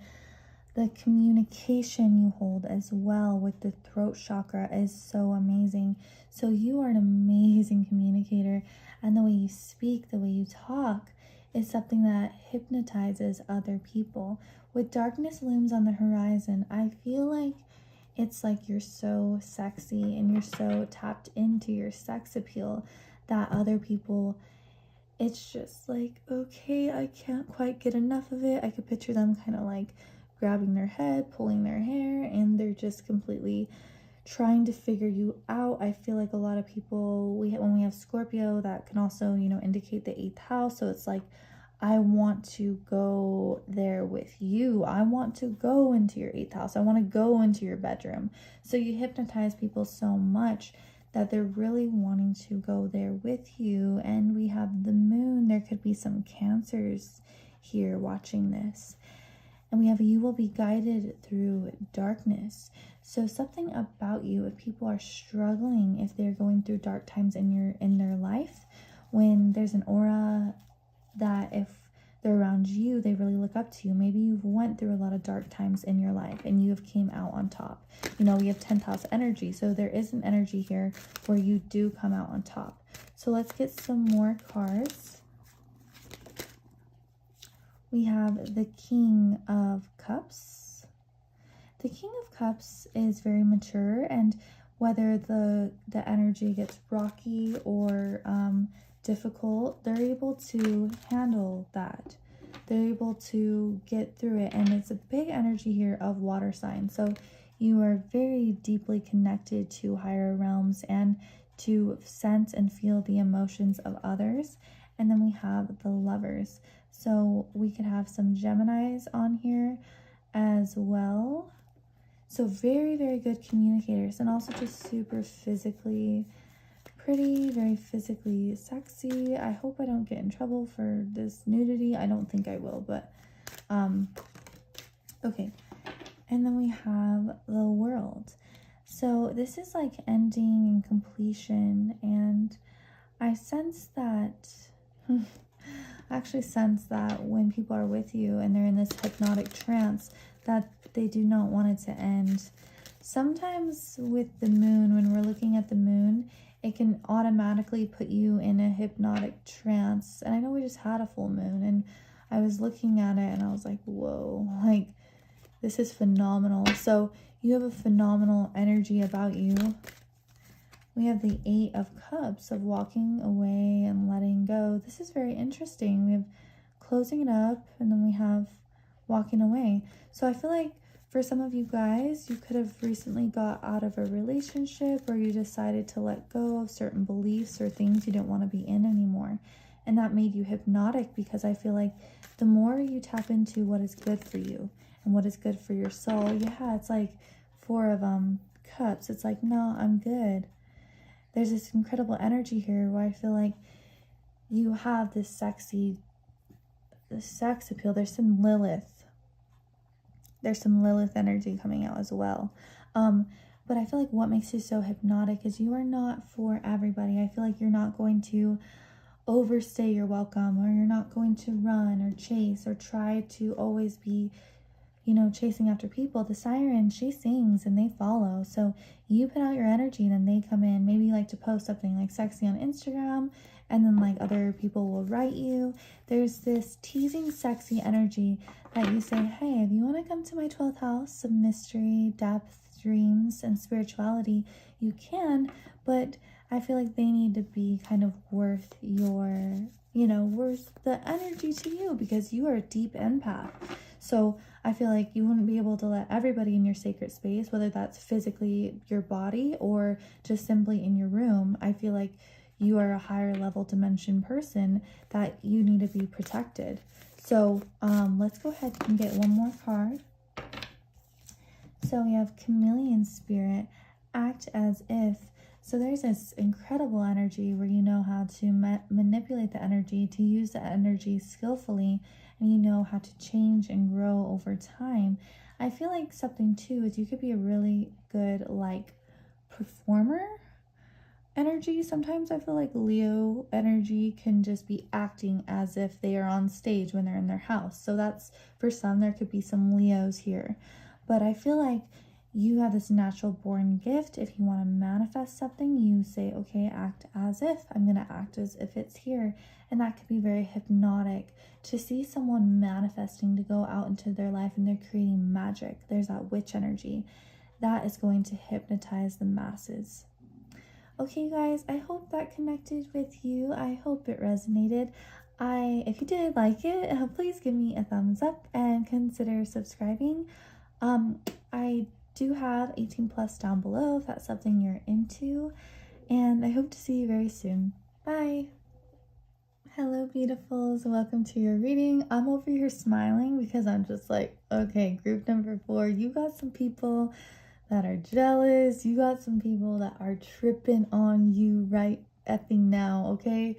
The communication you hold as well with the throat chakra is so amazing. So you are an amazing communicator, and the way you speak, the way you talk is something that hypnotizes other people. With darkness looms on the horizon, I feel like it's like you're so sexy and you're so tapped into your sex appeal that other people, it's just like, okay, I can't quite get enough of it. I could picture them kind of like grabbing their head, pulling their hair, and they're just completely trying to figure you out. I feel like a lot of people, when we have Scorpio, that can also, you know, indicate the 8th house. So it's like, I want to go there with you. I want to go into your 8th house. I want to go into your bedroom. So you hypnotize people so much that they're really wanting to go there with you. And we have the moon. There could be some Cancers here watching this. And we have, you will be guided through darkness. So something about you, if people are struggling, if they're going through dark times in their life, when there's an aura that if they're around you, they really look up to you. Maybe you've went through a lot of dark times in your life and you have came out on top. You know, we have 10th house energy. So there is an energy here where you do come out on top. So let's get some more cards. We have the King of Cups. The King of Cups is very mature, and whether the energy gets rocky or difficult, they're able to handle that. They're able to get through it, and it's a big energy here of water signs. So you are very deeply connected to higher realms and to sense and feel the emotions of others. And then we have the Lovers. So we could have some Geminis on here as well. So very, very good communicators, and also just super physically pretty, very physically sexy. I hope I don't get in trouble for this nudity. I don't think I will, but okay. And then we have the World. So this is like ending and completion, and I sense that I actually sense that when people are with you and they're in this hypnotic trance, that they do not want it to end. Sometimes with the moon, when we're looking at the moon, it can automatically put you in a hypnotic trance. And I know we just had a full moon, and I was looking at it and I was like, whoa, like this is phenomenal. So you have a phenomenal energy about you. We have the 8 of Cups, of walking away and letting go. This is very interesting. We have closing it up, and then we have walking away. So I feel like for some of you guys, you could have recently got out of a relationship, or you decided to let go of certain beliefs or things you didn't want to be in anymore. And that made you hypnotic, because I feel like the more you tap into what is good for you and what is good for your soul, yeah, it's like 4 of Cups. It's like, no, I'm good. there's this incredible energy here where I feel like you have this sex appeal. There's some Lilith energy coming out as well. But I feel like what makes you so hypnotic is you are not for everybody. I feel like you're not going to overstay your welcome, or you're not going to run or chase or try to always be, chasing after people. The siren, she sings and they follow. So you put out your energy and then they come in. Maybe you like to post something like sexy on Instagram, and then like other people will write you. There's this teasing sexy energy that you say, hey, if you want to come to my 12th house of mystery, depth, dreams, and spirituality, you can, but I feel like they need to be kind of worth your, worth the energy to you, because you are a deep empath. So I feel like you wouldn't be able to let everybody in your sacred space, whether that's physically your body or just simply in your room. I feel like you are a higher level dimension person that you need to be protected. So let's go ahead and get one more card. So we have Chameleon Spirit, act as if. So there's this incredible energy where you know how to manipulate the energy, to use the energy skillfully, and you know how to change and grow over time. I feel like something too is you could be a really good performer energy. Sometimes I feel like Leo energy can just be acting as if they are on stage when they're in their house. So that's, for some, there could be some Leos here. But I feel like you have this natural born gift. If you want to manifest something, you say, okay, act as if. I'm going to act as if it's here. And that could be very hypnotic to see someone manifesting to go out into their life and they're creating magic. There's that witch energy. That is going to hypnotize the masses. Okay, you guys, I hope that connected with you. I hope it resonated. If you did like it, please give me a thumbs up and consider subscribing. I do have 18 plus down below if that's something you're into, and I hope to see you very soon. Bye. Hello, beautifuls. Welcome to your reading. I'm over here smiling because I'm just like, okay, group number 4, you got some people that are jealous. You got some people that are tripping on you right effing now, okay?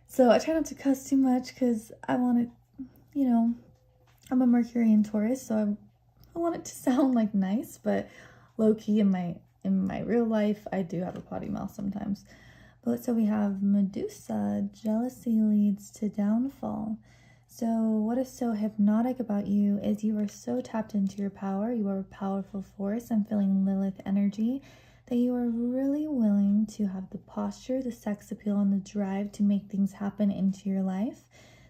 So I try not to cuss too much because I want to, I'm a Mercury and Taurus, so I want it to sound like nice, but low-key in my real life, I do have a potty mouth sometimes. But so we have Medusa, jealousy leads to downfall. So what is so hypnotic about you is you are so tapped into your power. You are a powerful force. I'm feeling Lilith energy, that you are really willing to have the posture, the sex appeal, and the drive to make things happen into your life.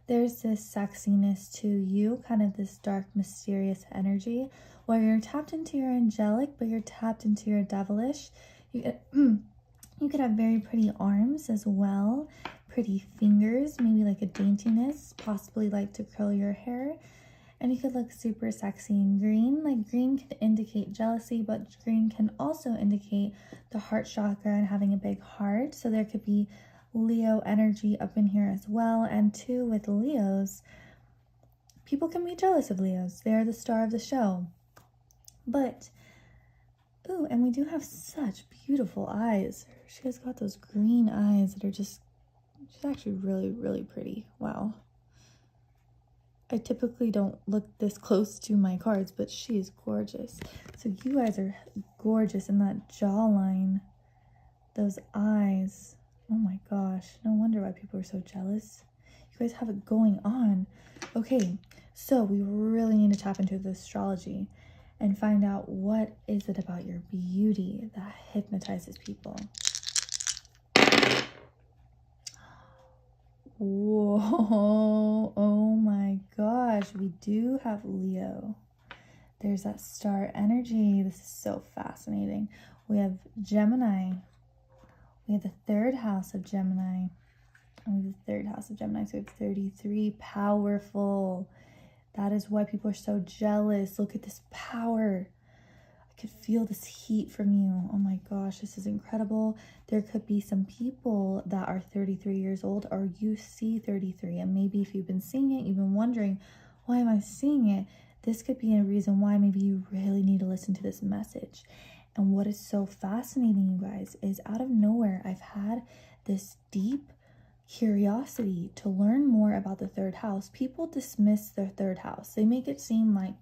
There's this sexiness to you, kind of this dark, mysterious energy, where you're tapped into your angelic, but you're tapped into your devilish. You could have very pretty arms as well, pretty fingers, maybe like a daintiness, possibly like to curl your hair, and you could look super sexy in green. Like green can indicate jealousy, but green can also indicate the heart chakra and having a big heart. So there could be Leo energy up in here as well. And too, with Leos, people can be jealous of Leos. They're the star of the show. But, ooh, and we do have such beautiful eyes. She has got those green eyes that are just, she's actually really, really pretty. Wow. I typically don't look this close to my cards, but she is gorgeous. So you guys are gorgeous in that jawline, those eyes. Oh my gosh, no wonder why people are so jealous. You guys have it going on. Okay, so we really need to tap into the astrology and find out what is it about your beauty that hypnotizes people. Whoa, oh my gosh, we do have Leo. There's that star energy. This is so fascinating. We have Gemini. We have the 3rd house of Gemini. And we have the 3rd house of Gemini. So we have 33. Powerful. That is why people are so jealous. Look at this power. I could feel this heat from you. Oh my gosh, this is incredible. There could be some people that are 33 years old, or you see 33. And maybe if you've been seeing it, you've been wondering, why am I seeing it? This could be a reason why maybe you really need to listen to this message. And what is so fascinating, you guys, is out of nowhere, I've had this deep curiosity to learn more about the third house. People dismiss their third house. They make it seem like,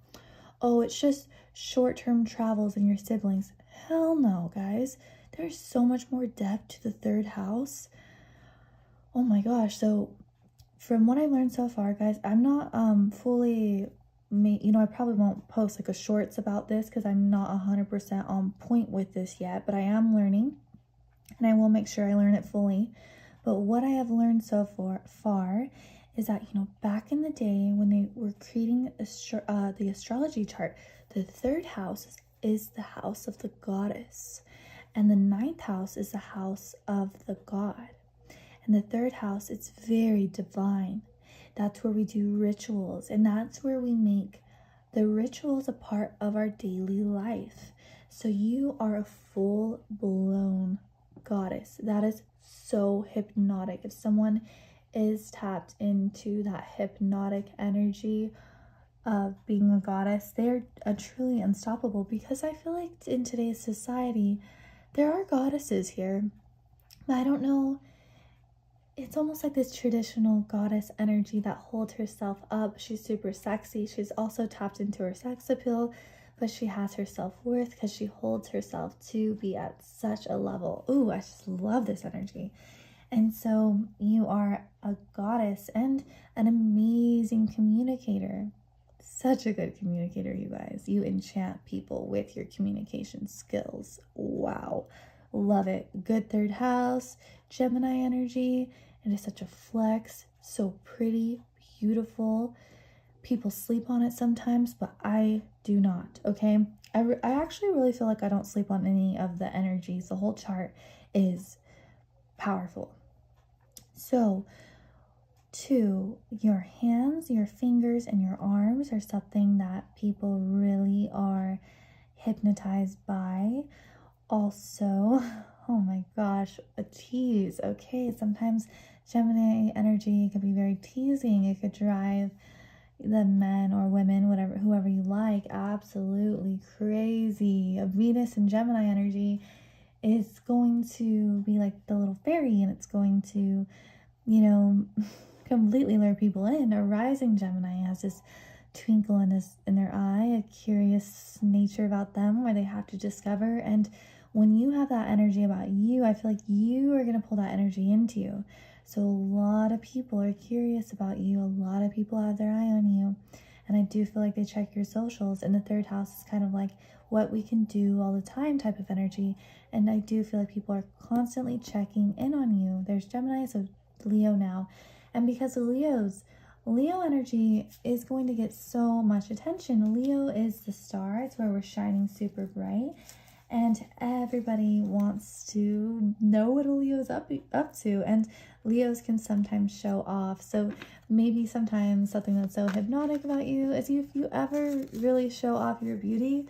oh, it's just short-term travels and your siblings. Hell no, guys. There's so much more depth to the third house. Oh my gosh. So from what I've learned so far, guys, I'm not fully, I probably won't post like a shorts about this because I'm not 100% on point with this yet, but I am learning and I will make sure I learn it fully. But what I have learned so far is that, back in the day when they were creating the astrology chart, the third house is the house of the goddess, and the ninth house is the house of the god. And the third house, it's very divine. That's where we do rituals, and that's where we make the rituals a part of our daily life. So you are a full-blown goddess. That is so hypnotic. If someone is tapped into that hypnotic energy of being a goddess, they're truly unstoppable, because I feel like in today's society, there are goddesses here, but I don't know, it's almost like this traditional goddess energy that holds herself up. She's super sexy. She's also tapped into her sex appeal, but she has her self-worth because she holds herself to be at such a level. Ooh, I just love this energy. And so you are a goddess and an amazing communicator. Such a good communicator, you guys. You enchant people with your communication skills. Wow. Love it. Good third house, Gemini energy. It is such a flex. So pretty, beautiful. People sleep on it sometimes, but I do not, okay? I actually really feel like I don't sleep on any of the energies. The whole chart is powerful. So, your hands, your fingers, and your arms are something that people really are hypnotized by. Also, oh my gosh, a tease. Okay, sometimes Gemini energy can be very teasing. It could drive the men or women, whoever you like, absolutely crazy. A Venus and Gemini energy is going to be like the little fairy, and it's going to, completely lure people in. A rising Gemini has this twinkle in their eye, a curious nature about them where they have to discover. And when you have that energy about you, I feel like you are going to pull that energy into you. So a lot of people are curious about you. A lot of people have their eye on you. And I do feel like they check your socials. And the third house is kind of like what we can do all the time type of energy. And I do feel like people are constantly checking in on you. There's Gemini, so Leo now. And because of Leo energy is going to get so much attention. Leo is the star. It's where we're shining super bright. And everybody wants to know what a Leo's up to. And Leos can sometimes show off. So maybe sometimes something that's so hypnotic about you is if you ever really show off your beauty,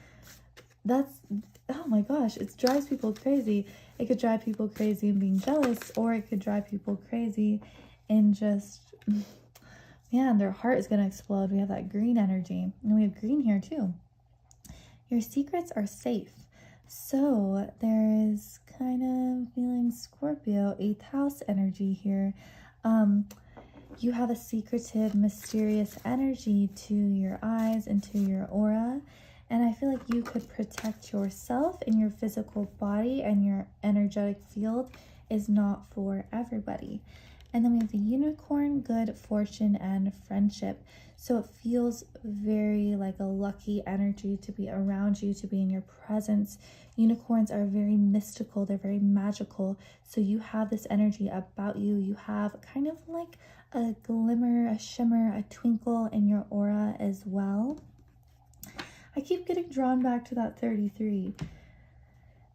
that's, oh my gosh, it drives people crazy. It could drive people crazy in being jealous, or it could drive people crazy in just, man, their heart is going to explode. We have that green energy, and we have green here too. Your secrets are safe. So there is kind of feeling Scorpio, 8th house energy here. You have a secretive, mysterious energy to your eyes and to your aura. And I feel like you could protect yourself, and your physical body and your energetic field is not for everybody. And then we have the unicorn, good fortune, and friendship. So it feels very like a lucky energy to be around you, to be in your presence. Unicorns are very mystical. They're very magical. So you have this energy about you. You have kind of like a glimmer, a shimmer, a twinkle in your aura as well. I keep getting drawn back to that 33.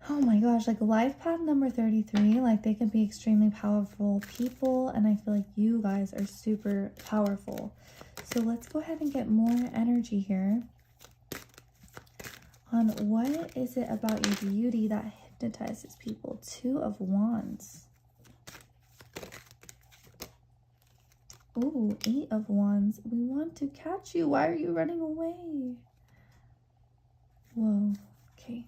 Oh my gosh, like life path number 33, like they can be extremely powerful people, and I feel like you guys are super powerful. So let's go ahead and get more energy here on what is it about your beauty that hypnotizes people. 2 of Wands. Ooh, 8 of Wands. We want to catch you. Why are you running away? Whoa, okay.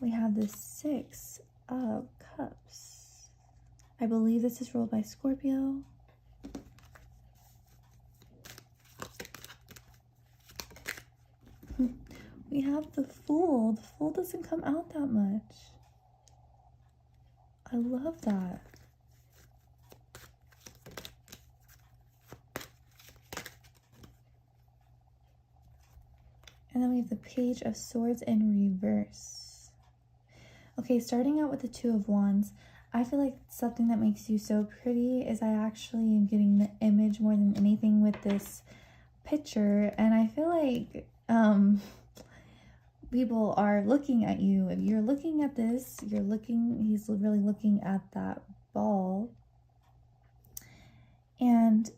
we have the Six of Cups. I believe this is ruled by Scorpio. We have the Fool. The Fool doesn't come out that much. I love that. And then we have the Page of Swords in reverse. Okay, starting out with the Two of Wands, I feel like something that makes you so pretty is I actually am getting the image more than anything with this picture. And I feel like people are looking at you. If you're looking at this, he's really looking at that ball. And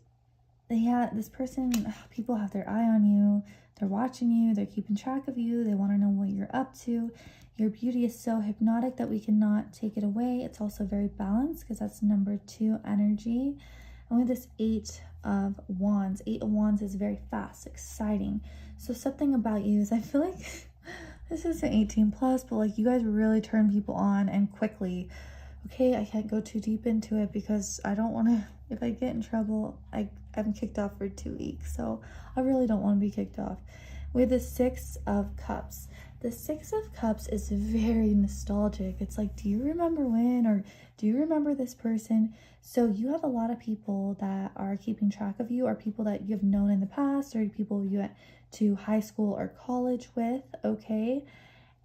this person, people have their eye on you. They're watching you. They're keeping track of you. They want to know what you're up to. Your beauty is so hypnotic that we cannot take it away. It's also very balanced because that's number 2 energy. And with this 8 of Wands. 8 of Wands is very fast, exciting. So something about you is I feel like this is an 18 plus, but like you guys really turn people on and quickly. Okay, I can't go too deep into it because I don't want to, if I get in trouble, I'm kicked off for 2 weeks. So I really don't want to be kicked off. With the Six of Cups. The Six of Cups is very nostalgic. It's like, do you remember when, or do you remember this person? So you have a lot of people that are keeping track of you, or people that you've known in the past, or people you went to high school or college with, okay?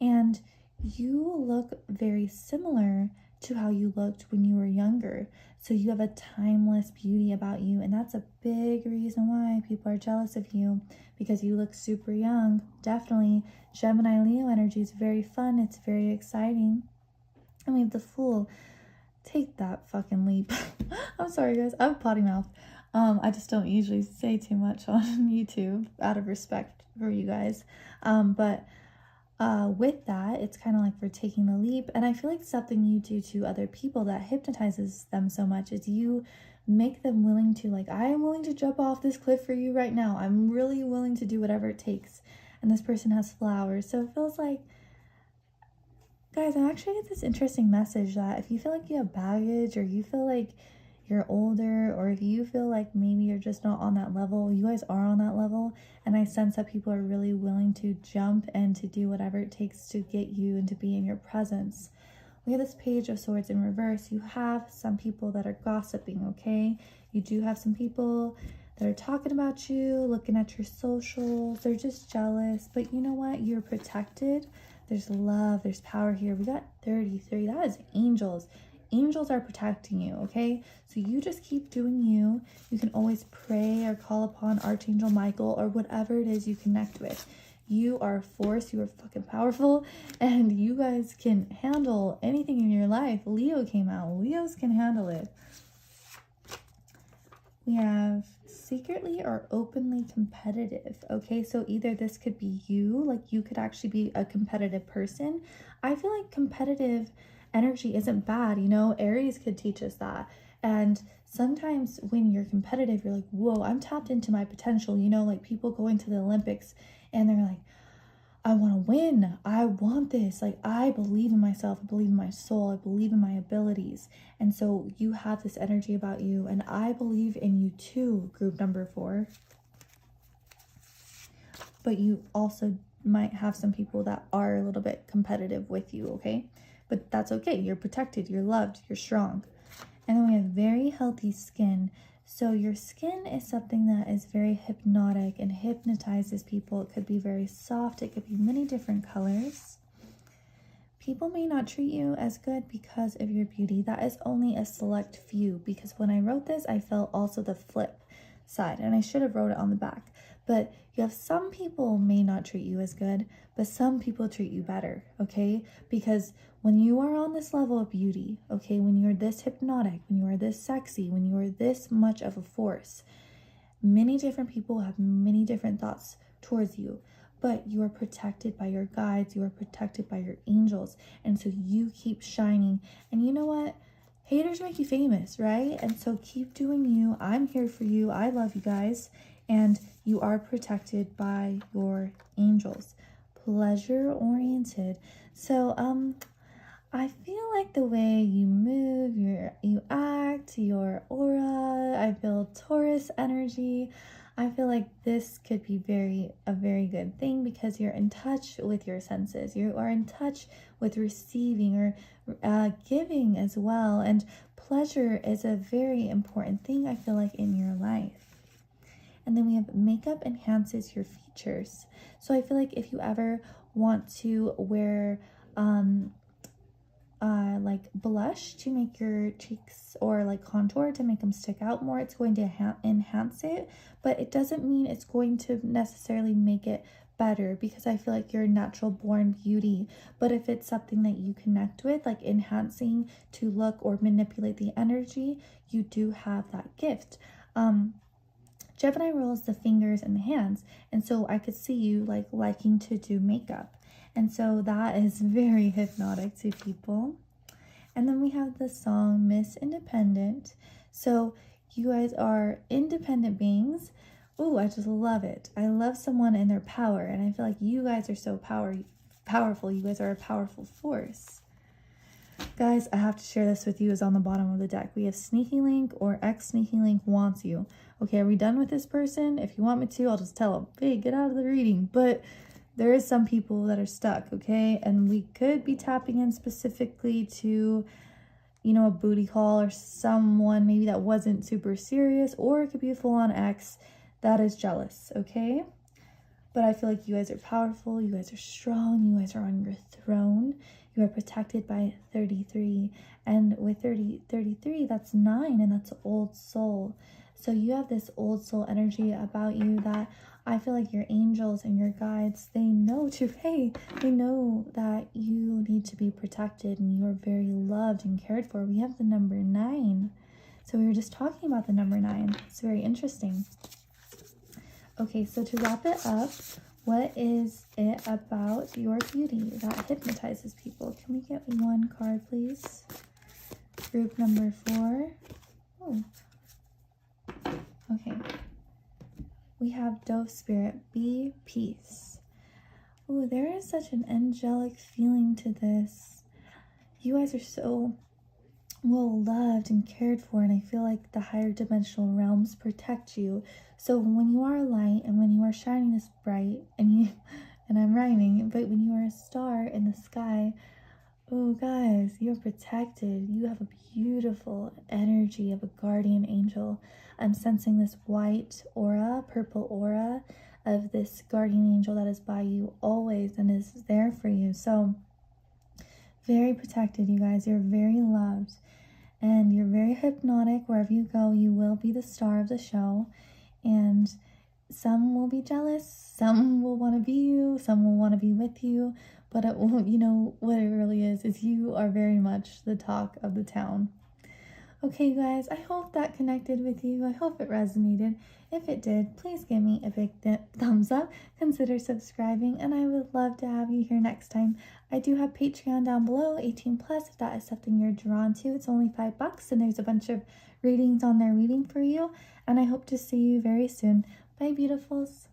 And you look very similar to how you looked when you were younger. So you have a timeless beauty about you, and that's a big reason why people are jealous of you, because you look super young. Definitely Gemini Leo energy is very fun. It's very exciting. And we have the Fool. Take that fucking leap. I'm sorry guys, I have a potty mouth. I just don't usually say too much on YouTube out of respect for you guys. But with that, it's kind of like we're taking the leap. And I feel like something you do to other people that hypnotizes them so much is you make them willing to, like, I am willing to jump off this cliff for you right now. I'm really willing to do whatever it takes. And this person has flowers. So it feels like, guys, I actually get this interesting message that if you feel like you have baggage, or you feel like you're older, or if you feel like maybe you're just not on that level, you guys are on that level. And I sense that people are really willing to jump and to do whatever it takes to get you and to be in your presence. We have this Page of Swords in reverse. You have some people that are gossiping, okay? You do have some people that are talking about you, looking at your socials. They're just jealous. But you know what? You're protected. There's love. There's power here. We got 33. That is angels. Angels are protecting you, okay? So you just keep doing you. You can always pray or call upon Archangel Michael or whatever it is you connect with. You are a force. You are fucking powerful, and you guys can handle anything in your life. Leo came out. Leos can handle it. We have secretly or openly competitive. Okay, so either this could be you, like you could actually be a competitive person. I feel like competitive energy isn't bad, you know. Aries could teach us that. And sometimes when you're competitive, you're like, whoa, I'm tapped into my potential, you know, like people going to the Olympics and they're like, I want to win. I want this. Like, I believe in myself. I believe in my soul. I believe in my abilities. And so you have this energy about you, and I believe in you too, group number 4. But you also might have some people that are a little bit competitive with you, okay? But that's okay. You're protected. You're loved. You're strong. And then we have very healthy skin. So your skin is something that is very hypnotic and hypnotizes people. It could be very soft. It could be many different colors. People may not treat you as good because of your beauty. That is only a select few, because when I wrote this, I felt also the flip side, and I should have wrote it on the back. But you have some people may not treat you as good, but some people treat you better, okay? Because when you are on this level of beauty, okay, when you're this hypnotic, when you are this sexy, when you are this much of a force, many different people have many different thoughts towards you, but you are protected by your guides, you are protected by your angels, and so you keep shining. And you know what? Haters make you famous, right? And so keep doing you. I'm here for you. I love you guys. And you are protected by your angels. pleasure oriented. So I feel like the way you move, you act, your aura, I feel Taurus energy. I feel like this could be a very good thing because you're in touch with your senses. You are in touch with receiving or giving as well. And pleasure is a very important thing, I feel like, in your life. And then we have makeup enhances your features. So I feel like if you ever want to wear like blush to make your cheeks, or like contour to make them stick out more, it's going to enhance it, but it doesn't mean it's going to necessarily make it better, because I feel like you're a natural born beauty. But if it's something that you connect with, like enhancing to look or manipulate the energy, you do have that gift. Gemini rules the fingers and the hands, and so I could see you like liking to do makeup. And so that is very hypnotic to people. And then we have the song Miss Independent. So you guys are independent beings. Oh, I just love it. I love someone in their power. And I feel like you guys are so powerful. You guys are a powerful force. Guys, I have to share this with you. Is on the bottom of the deck. We have Sneaky Link or Ex Sneaky Link wants you. Okay, are we done with this person? If you want me to, I'll just tell them, hey, get out of the reading. But there is some people that are stuck, okay? And we could be tapping in specifically to, you know, a booty call or someone maybe that wasn't super serious, or it could be a full-on ex that is jealous, okay? But I feel like you guys are powerful, you guys are strong, you guys are on your throne, you are protected by 33, and with 33, that's 9, and that's old soul. So you have this old soul energy about you that I feel like your angels and your guides, they know they know that you need to be protected and you are very loved and cared for. We have the number 9. So we were just talking about the number 9. It's very interesting. Okay, so to wrap it up, what is it about your beauty that hypnotizes people? Can we get one card, please? Group number 4. Oh. Okay. We have Dove Spirit, be peace. Oh, there is such an angelic feeling to this. You guys are so well loved and cared for, and I feel like the higher dimensional realms protect you. So when you are a light and when you are shining this bright, and I'm rhyming, but when you are a star in the sky, oh guys, you're protected. You have a beautiful energy of a guardian angel. I'm sensing this white aura, purple aura of this guardian angel that is by you always and is there for you. So very protected, you guys. You're very loved and you're very hypnotic. Wherever you go, you will be the star of the show. And some will be jealous, some will want to be you, some will want to be with you. But it won't, you know, what it really is you are very much the talk of the town. Okay, guys, I hope that connected with you. I hope it resonated. If it did, please give me a big thumbs up. Consider subscribing, and I would love to have you here next time. I do have Patreon down below, 18+, if that is something you're drawn to. It's only $5, and there's a bunch of readings on there waiting for you. And I hope to see you very soon. Bye, beautifuls.